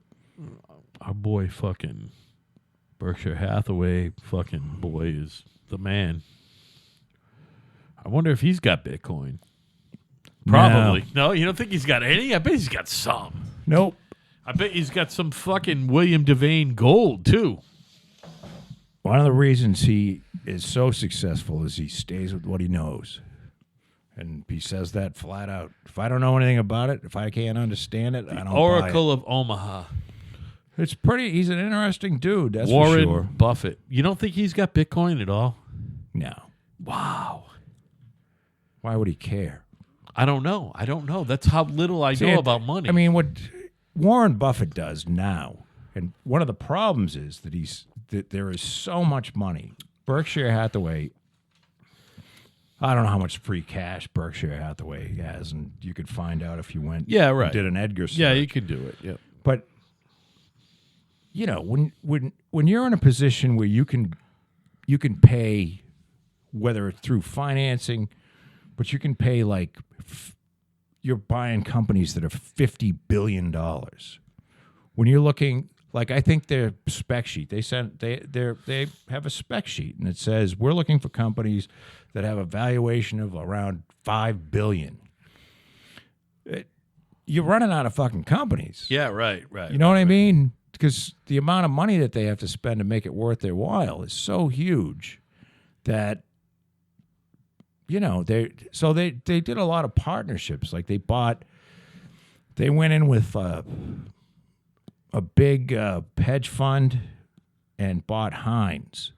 our boy fucking Berkshire Hathaway fucking boy is the man. I wonder if he's got Bitcoin. Probably. No, you don't think he's got any? I bet he's got some. Nope. I bet he's got some fucking William Devane gold, too. One of the reasons he is so successful is he stays with what he knows. And he says that flat out. If I don't know anything about it, if I can't understand it, I don't buy Oracle of Omaha. it. It's pretty, he's an interesting dude, that's Warren for sure. Buffett. You don't think he's got Bitcoin at all? No. Wow. Why would he care? I don't know. That's how little I know about money. I mean, what Warren Buffett does now, and one of the problems is that there is so much money. Berkshire Hathaway, I don't know how much free cash Berkshire Hathaway has, and you could find out if you went and did an Edgar search. Yeah, you could do it. Yeah. But you know, when you're in a position where you can pay, whether it's through financing, but you can pay like you're buying companies that are $50 billion. When you're looking, like I think their spec sheet, they have a spec sheet, and it says we're looking for companies that have a valuation of around $5 billion. You're running out of fucking companies. Yeah, right. You know what I mean? Because the amount of money that they have to spend to make it worth their while is so huge that, you know, they did a lot of partnerships. Like they went in with a big hedge fund and bought Heinz.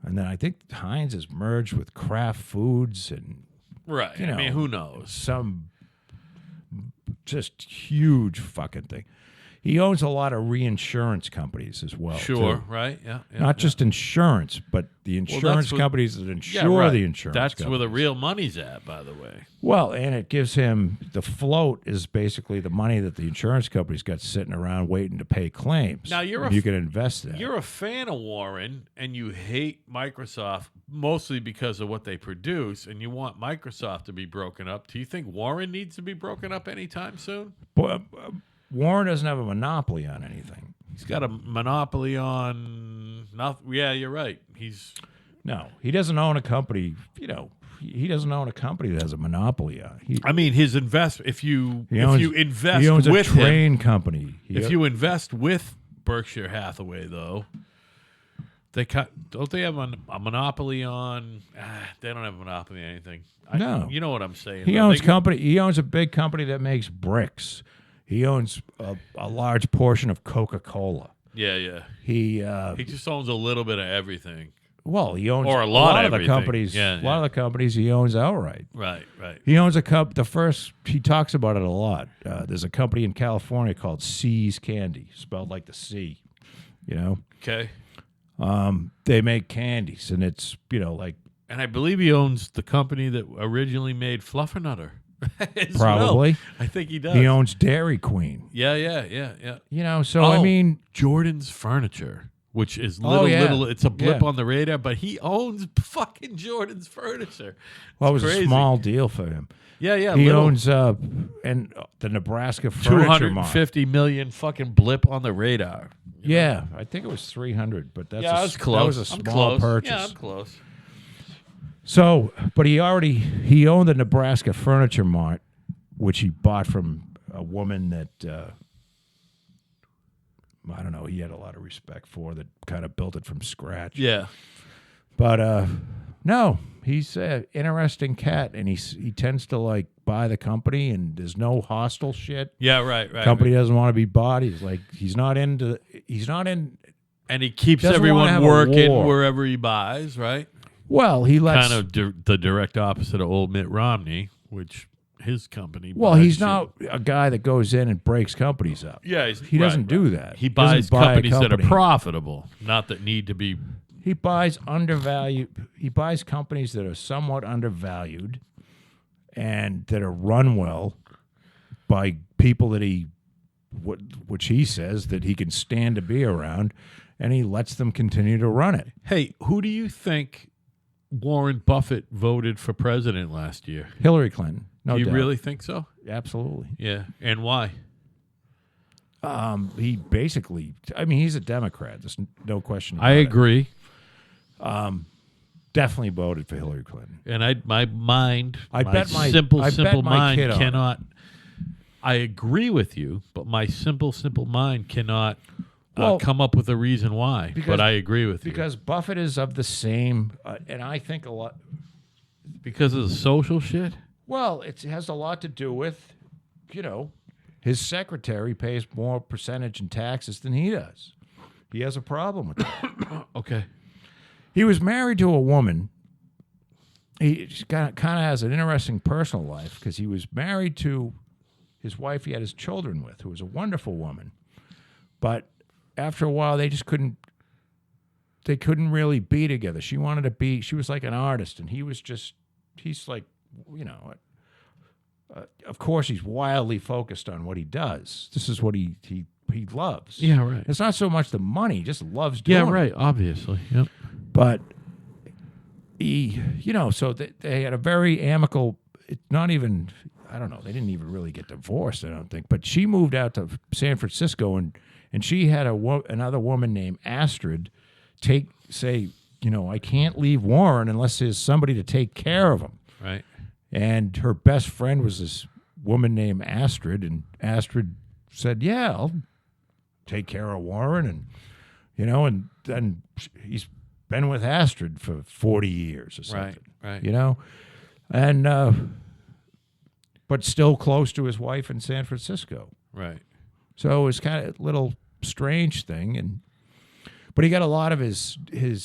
And then I think Heinz has merged with Kraft Foods and, Right. you know, I mean, who knows? some just huge fucking thing. He owns a lot of reinsurance companies as well. Sure, too. right? Yeah. Not just insurance, but the insurance companies that insure the insurance That's companies. where the real money's at, by the way. Well, and it gives him the float is basically the money that the insurance company's got sitting around waiting to pay claims. Now you can invest that. You're a fan of Warren, and you hate Microsoft mostly because of what they produce, and you want Microsoft to be broken up. Do you think Warren needs to be broken up anytime soon? Warren doesn't have a monopoly on anything. He's got a monopoly on nothing. Yeah, you're right. No, he doesn't own a company. You know, he doesn't own a company that has a monopoly on. I mean, his investment. If you invest he owns with a train him, company. if you invest with Berkshire Hathaway, though, don't they have a monopoly on? They don't have a monopoly on anything. No, you know what I'm saying. He owns company. He owns a big company that makes bricks. He owns a large portion of Coca-Cola. Yeah. He just owns a little bit of everything. Well, he owns a lot of the companies. Yeah, a lot of the companies he owns outright. Right. He owns he talks about it a lot. There's a company in California called ssies Candy, spelled like the C. You know. Okay. They make candies, and it's like. And I believe he owns the company that originally made Fluffernutter. Probably. Well. I think he does. He owns Dairy Queen. Yeah. You know, so I mean, Jordan's Furniture. which is yeah. little. It's a blip Yeah. on the radar, but he owns fucking Jordan's furniture. Well, it was crazy. a small deal for him. Yeah, yeah. He little, owns and the Nebraska Furniture Mart. $250 million fucking blip on the radar. Yeah, I think it was 300, but that's Yeah, I was close. That was a I'm small close. purchase. Yeah, I'm close. So, but he owned the Nebraska Furniture Mart, which he bought from a woman that I don't know. He had a lot of respect for that kind of built it from scratch. Yeah. But no, he's an interesting cat, and he tends to like buy the company, and there's no hostile shit. Yeah, right. Company doesn't want to be bought. He's not in. And he keeps Doesn't wanna everyone have a working war. wherever he buys, right? Well, he lets. Kind of the direct opposite of old Mitt Romney, which his company. Well, buys he's shit. not a guy that goes in and breaks companies up. Yeah, He doesn't do that. He doesn't buys buy a companies that are company. profitable, not that need to be. He buys undervalued. He buys companies that are somewhat undervalued, and that are run well by people that which he says that he can stand to be around, and he lets them continue to run it. Hey, who do you think Warren Buffett voted for president last year? Hillary Clinton. No do you doubt. really think so? Absolutely. Yeah, and why? He basically. I mean, he's a Democrat. There's no question. I about it. agree, Definitely voted for Hillary Clinton. and my mind, I bet my simple my mind kid on it. cannot. I agree with you, but my simple mind cannot Well, come up with a reason why. because- But I agree with you Because Buffett is of the same, and I think a lot. because of the social shit. Well, it has a lot to do with, his secretary pays more percentage in taxes than he does. He has a problem with that. Okay. He was married to a woman. He kind of has an interesting personal life because he was married to his wife he had his children with, who was a wonderful woman. But after a while, they couldn't really be together. She was like an artist, and he's like, of course, he's wildly focused on what he does. This is what he loves. Yeah, right. It's not so much the money; he just loves doing Yeah, it. right. Obviously. Yep. But so they had a very amicable. Not even, I don't know. They didn't even really get divorced, I don't think. But she moved out to San Francisco, and she had another woman named Astrid say, I can't leave Warren unless there's somebody to take care of him. Right. And her best friend was this woman named Astrid, and Astrid said, "Yeah, I'll take care of Warren," and then he's been with Astrid for 40 years or something. Right. And but still close to his wife in San Francisco. Right. So it was kind of a little strange thing, but he got a lot of his. He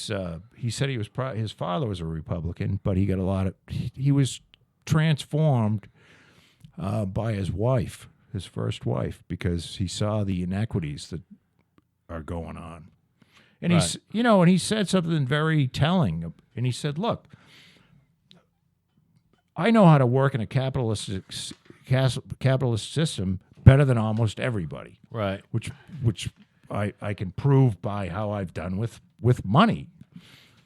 said his father was a Republican, but he got a lot of. He was transformed by his wife, his first wife, because he saw the inequities that are going on, and Right. and he said something very telling, and he said, "Look, I know how to work in a capitalist system better than almost everybody." Right. Which I can prove by how I've done with money.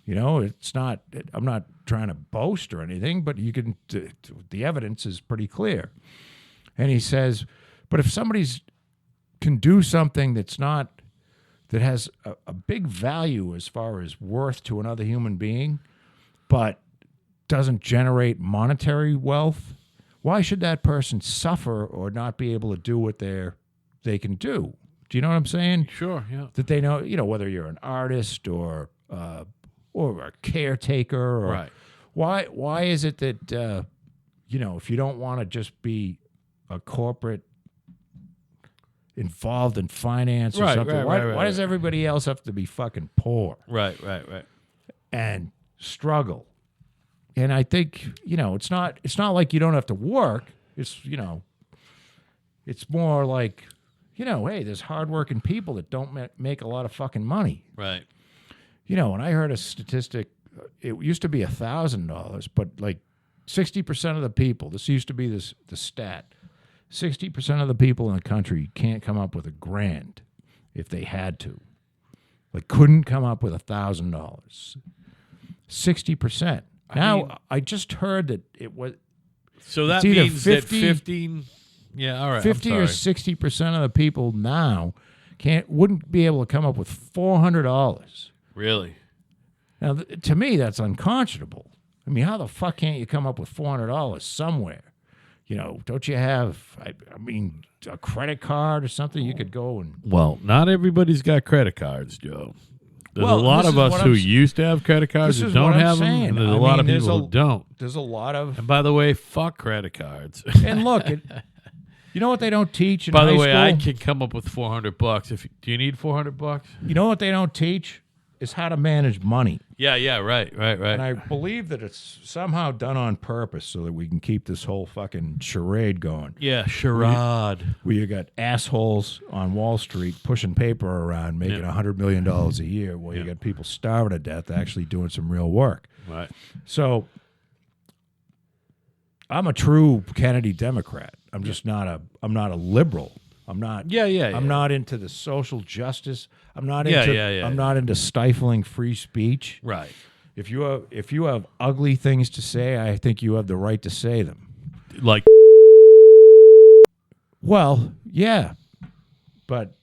It's not. I'm not trying to boast or anything, but you can. The evidence is pretty clear. And he says, but if somebody's can do something that has a big value as far as worth to another human being, but doesn't generate monetary wealth, why should that person suffer or not be able to do what they can do? Do you know what I'm saying? Sure. Yeah. That they know, whether you're an artist or a caretaker, or Right. why is it that if you don't want to just be a corporate involved in finance or Right, something, right, why right, does right. everybody else have to be fucking poor Right. and struggle? And I think it's not like you don't have to work. It's it's more like hey, there's hardworking people that don't make a lot of fucking money. Right. And I heard a statistic, it used to be $1,000, but like 60% of the people, this used to be the stat, 60% of the people in the country can't come up with $1,000 if they had to. like couldn't come up with $1,000. 60%. Now I just heard that it was So that either means 50 that 15. Yeah, all right. 50 or 60% of the people now wouldn't be able to come up with $400. Really? Now, to me, that's unconscionable. I mean, how the fuck can't you come up with $400 somewhere? You know, don't you have, I mean, a credit card or something you could go and... Well, not everybody's got credit cards, Joe. There's Well, a lot this of is us what who I'm used to have credit cards This that is don't what I'm have them, saying. and there's a I lot of mean, people who don't. There's a lot of... And by the way, fuck credit cards. And look, you know what they don't teach in By the high way, school? I can come up with $400. Do you need $400? You know what they don't teach? Is how to manage money. Yeah, right. And I believe that it's somehow done on purpose so that we can keep this whole fucking charade going. Yeah, charade. Where you got assholes on Wall Street pushing paper around, making $100 million a year, while you got people starving to death actually doing some real work. Right. So I'm a true Kennedy Democrat. I'm just not I'm not a liberal. I'm not. I'm not into the social justice. I'm not into. I'm not into stifling free speech. Right. If you have ugly things to say, I think you have the right to say them. Like. Well, yeah, but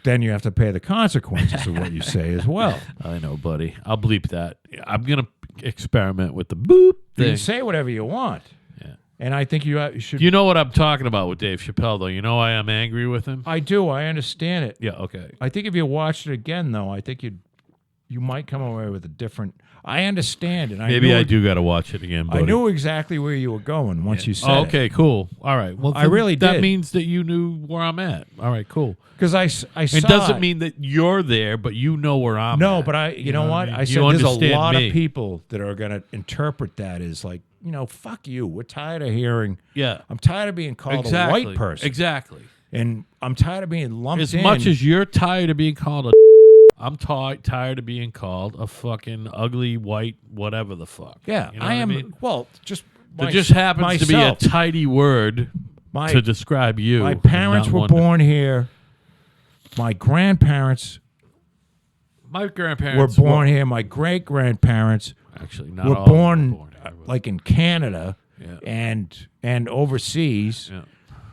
then you have to pay the consequences of what you say as well. I know, buddy. I'll bleep that. I'm gonna experiment with the boop You thing. can say whatever you want. Yeah. And I think you should. You know what I'm talking about with Dave Chappelle, though. You know why I'm angry with him? I do. I understand it. Yeah. Okay. I think if you watched it again, though, I think you might come away with a different. I understand, and Maybe I do got to watch it again. Buddy. I knew exactly where you were going once you said Oh, okay, cool. All right. Well, I really that did. means that you knew where I'm at. All right, cool. Because I saw It doesn't mean that you're there, but you know where I'm at. No, but you know what? I mean? I said You there's a understand lot me. of people that are going to interpret that as like, fuck you. We're tired of hearing. Yeah. I'm tired of being called a white person. Exactly. And I'm tired of being lumped As in. much as you're tired of being called a I'm tired of being called a fucking ugly white whatever the fuck. Yeah, You know I what am. mean? Well, just It just happens to be a myself. tidy word to describe you. My and parents not were one- born here. My grandparents My were grandparents born here. My great grandparents Actually, not were all of them born, were born here, but- like in Canada Yeah. and overseas, Yeah.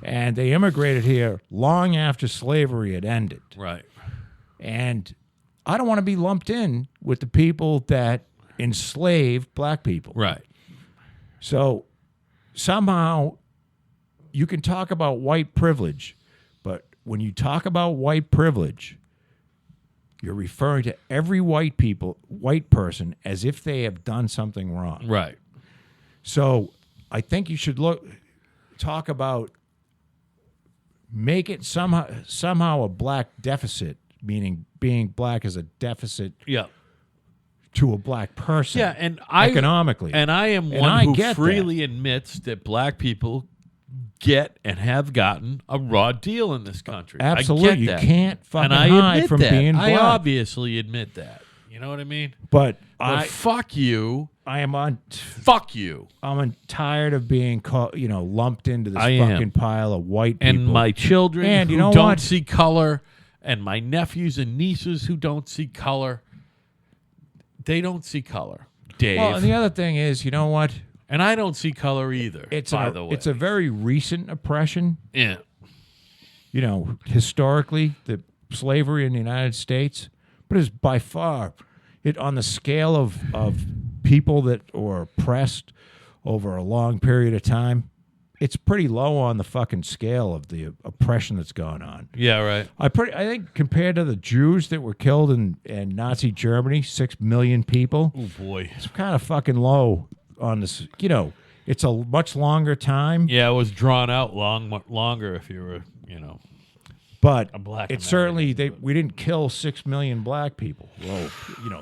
and they immigrated here long after slavery had ended. Right. And I don't want to be lumped in with the people that enslaved black people. Right. So somehow you can talk about white privilege, but when you talk about white privilege, you're referring to every white person as if they have done something wrong. Right. So I think you should talk about make it somehow a black deficit, meaning being black is a deficit Yeah. to a black person. Yeah, and economically. and I am And one I who get freely admits that black people get and have gotten a raw deal in this country. Absolutely. I get You that. can't fucking and I hide admit from that. being I black. obviously admit that. You know what I mean? But But fuck you. I am Fuck you. I'm tired of being lumped into this I am. fucking pile of white people. And my children And who you know don't what? see color, and my nephews and nieces who don't see color, they don't see color, Dave. Well, and the other thing is, you know what? and I don't see color either, by the way. It's a very recent oppression. yeah. Historically, the slavery in the United States, but it's by far on the scale of people that were oppressed over a long period of time. It's pretty low on the fucking scale of the oppression that's gone on. Yeah, right. I think compared to the Jews that were killed in Nazi Germany, 6 million people, Oh, boy. it's kind of fucking low on this. It's a much longer time. Yeah, it was drawn out longer if you were, But A black it's certainly American, we didn't kill 6 million black people. Well,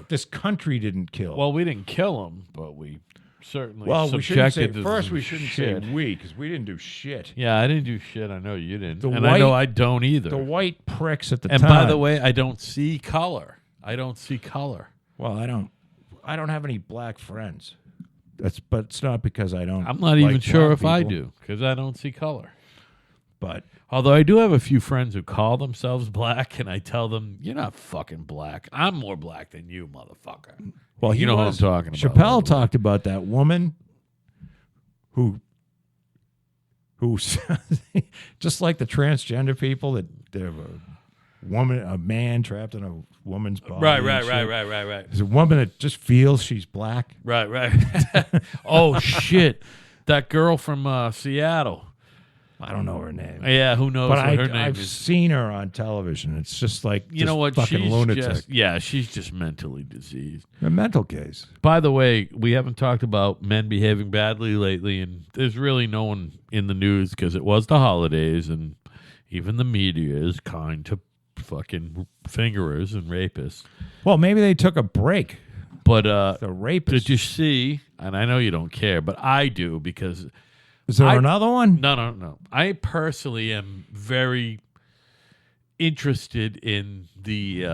this country didn't kill. Well, we didn't kill them, but we certainly we shouldn't say subjected to first. some We shouldn't shit. say we because we didn't do shit. Yeah, I didn't do shit. I know you didn't. The And I know white- I don't either. The white pricks at the and time. by the way, I don't see color. I don't see color. well, I don't have any black friends. But it's not because I don't. I'm not like even sure black if I people. do because I don't see color. But Although I do have a few friends who call themselves black, and I tell them, "You're not fucking black. I'm more black than you, motherfucker." well, You know what I'm talking about. Chappelle talked about that woman who just like the transgender people that they're a man trapped in a woman's body. Right. There's a woman that just feels she's black. Right. Oh shit, that girl from Seattle. I don't know her name. Yeah, who knows But what her name I've is? seen her on television. It's just like You know what? fucking She's lunatic. she's just mentally diseased. A mental case. By the way, we haven't talked about men behaving badly lately, and there's really no one in the news because it was the holidays, and even the media is kind to fucking fingerers and rapists. Well, maybe they took a break. But The rapist. did you see? And I know you don't care, but I do because Is there another one? no. I personally am very interested in the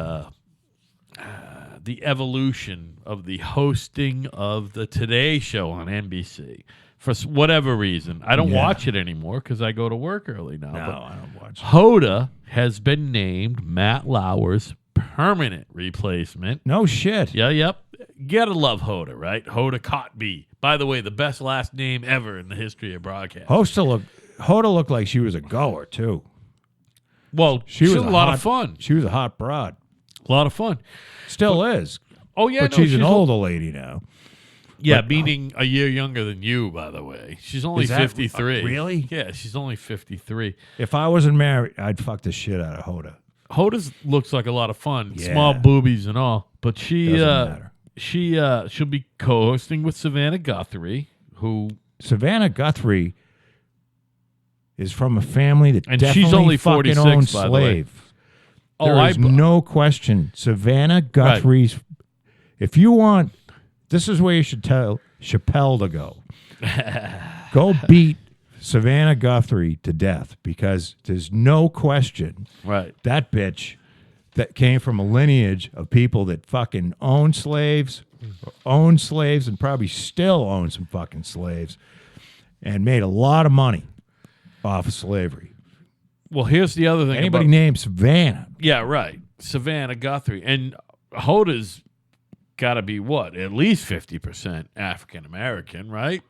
evolution of the hosting of the Today Show on NBC. For whatever reason, I don't Yeah. watch it anymore because I go to work early now. No, but I don't watch it. Hoda has been named Matt Lauer's permanent replacement. No shit. Yeah, yep. Gotta love Hoda, right? Hoda Kotb. By the way, the best last name ever in the history of broadcast. Hoda looked like she was a goer, too. Well, She was a lot of fun. She was a hot broad. A lot of fun. Still is. Oh, yeah. But no, she's an older lady now. Yeah, but- meaning a year younger than you, by the way. She's only Is that- 53. really? Yeah, she's only 53. If I wasn't married, I'd fuck the shit out of Hoda. Hoda looks like a lot of fun. Yeah. Small boobies and all. But Doesn't matter. she'll be co-hosting with Savannah Guthrie, who Savannah Guthrie is from a family that And she's definitely only fucking 46, owns by the way. slave. Oh, There is no question. Savannah Guthrie's. If you want, this is where you should tell Chappelle to go. Go beat Savannah Guthrie to death because there's no question right. that bitch that came from a lineage of people that fucking own slaves, and probably still own some fucking slaves, and made a lot of money off of slavery. Well, here's the other thing. Anybody about, named Savannah? Yeah, right. Savannah Guthrie. And Hoda's got to be what? At least 50% African American, right?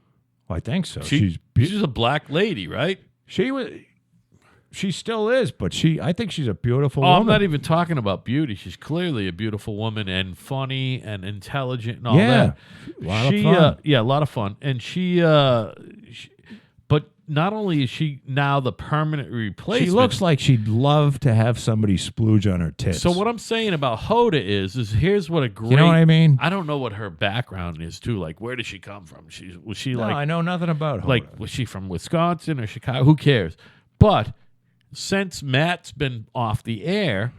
Well, I think so. She's a black lady, right? She still is, but I think she's a beautiful Oh, woman. I'm not even talking about beauty. She's clearly a beautiful woman and funny and intelligent and all that. A lot of fun. Yeah, a lot of fun. And she but not only is she now the permanent replacement. She looks like she'd love to have somebody splooge on her tits. So what I'm saying about Hoda is here's what a great. You know what I mean? I don't know what her background is too. Like, where did she come from? Was she No, like I know nothing about her. like was she from Wisconsin or Chicago? Who cares? But since Matt's been off the air,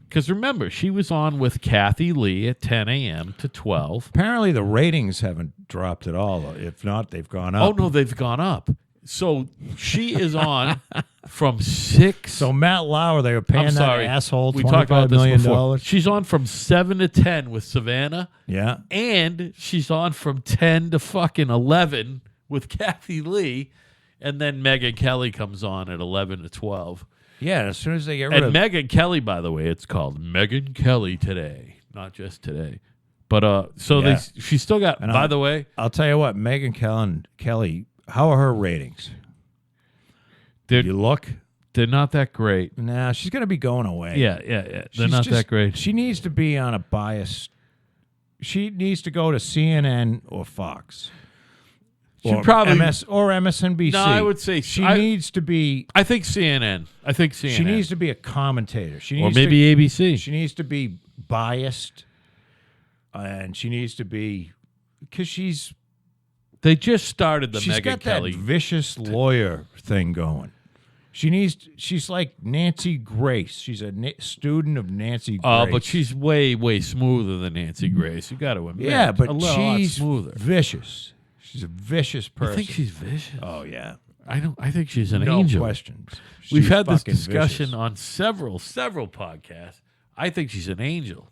because remember she was on with Kathy Lee at 10 a.m. to 12. Apparently the ratings haven't dropped at all. If not, they've gone up. Oh no, they've gone up. So she is on from 6. So Matt Lauer, they were paying I'm that sorry. asshole We talked about $25 this million. before. She's on from 7 to 10 with Savannah. Yeah. And she's on from 10 to fucking 11 with Kathy Lee. And then Megyn Kelly comes on at 11 to 12. Yeah, as soon as they get rid And of Megyn Kelly, by the way, it's called Megyn Kelly Today, not just today. But Yeah. she still got, And by the way. I'll tell you what, Megyn Kelly, how are her ratings? They're, You look? they're not that great. Nah, she's going to be going away. Yeah. They're She's not just- that great. She needs to be on a bias. She needs to go to CNN or Fox. She'd Or probably- MSNBC. No, I would say she I- needs to be. I think CNN. She needs to be a commentator. She Or needs maybe to, ABC. She needs to be biased, and she needs to be because she's They just started the she's Megyn got Kelly. that vicious lawyer thing going. She's like Nancy Grace. She's a student of Nancy Grace. But she's way, way smoother than Nancy Grace. You got to admit. yeah, but a lot she's smoother. vicious. She's a vicious person. I think she's vicious. Oh yeah, I think she's an no angel. questions. We've She's had this fucking discussion vicious. on several podcasts. I think she's an angel.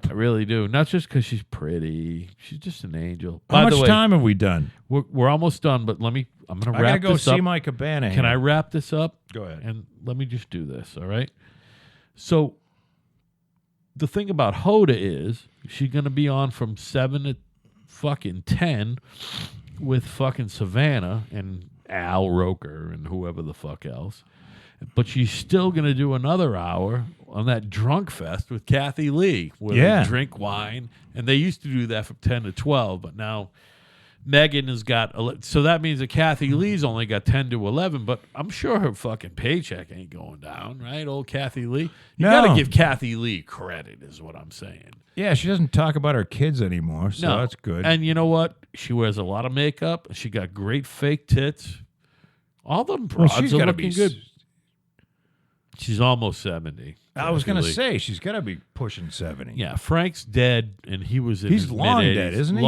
I really do. Not just because she's pretty. She's just an angel. How By the much way, time have we done? We're almost done, but I'm going to I gotta wrap go this see up. my cabana. Can I wrap this up? Go ahead. And let me just do this, all right? So the thing about Hoda is she's going to be on from 7 to fucking 10 with fucking Savannah and Al Roker and whoever the fuck else. But she's still going to do another hour on that drunk fest with Kathy Lee where they drink wine. And they used to do that from 10 to 12, but now Megyn has got, so that means that Kathy Lee's only got 10 to 11, but I'm sure her fucking paycheck ain't going down, right? Old Kathy Lee. You got to give Kathy Lee credit is what I'm saying. Yeah, she doesn't talk about her kids anymore, so that's good. And you know what? She wears a lot of makeup. She got great fake tits. All them broads she's are gotta looking be good. She's almost 70. I was going to Kathy Lee. say, she's got to be pushing 70. Yeah, Frank's dead, and he was in He's his long mid-80s. dead, isn't he?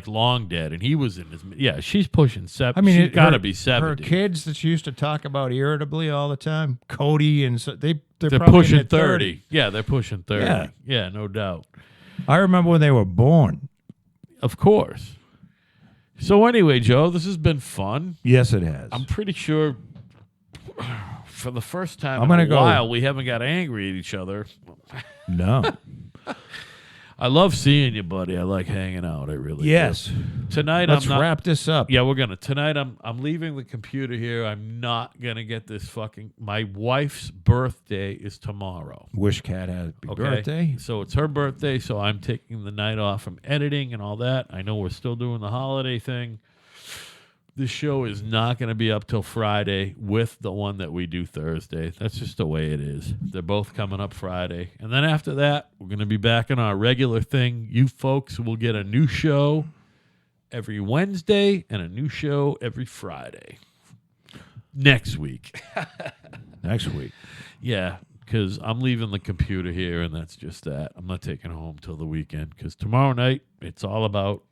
Long dead, and he was in his. Yeah, she's pushing 70. I mean, she's got to her- be 70. Her kids that she used to talk about irritably all the time, Kotb, and so they're They're probably pushing in their 30. Yeah, they're pushing 30. Yeah. Yeah, no doubt. I remember when they were born. Of course. So anyway, Joe, this has been fun. Yes, it has. I'm pretty sure for the first time I'm in gonna a go- while we haven't got angry at each other. No. I love seeing you, buddy. I like hanging out. I really Yes. do. Tonight Let's I'm not wrap this up. Yeah, we're gonna. Tonight I'm leaving the computer here. I'm not gonna get this fucking. My wife's birthday is tomorrow. Wish Cat had a big Okay, birthday. so it's her birthday. So I'm taking the night off from editing and all that. I know we're still doing the holiday thing. This show is not going to be up till Friday with the one that we do Thursday. That's just the way it is. They're both coming up Friday. And then after that, we're going to be back on our regular thing. You folks will get a new show every Wednesday and a new show every Friday. Next week. Next week. Yeah, because I'm leaving the computer here, and that's just that. I'm not taking it home till the weekend because tomorrow night, it's all about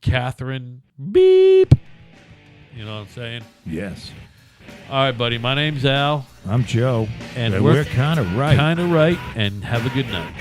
Catherine Beep. You know what I'm saying? Yes. All right, buddy. My name's Al. I'm Joe. And we're kind of right. Kind of right. And have a good night.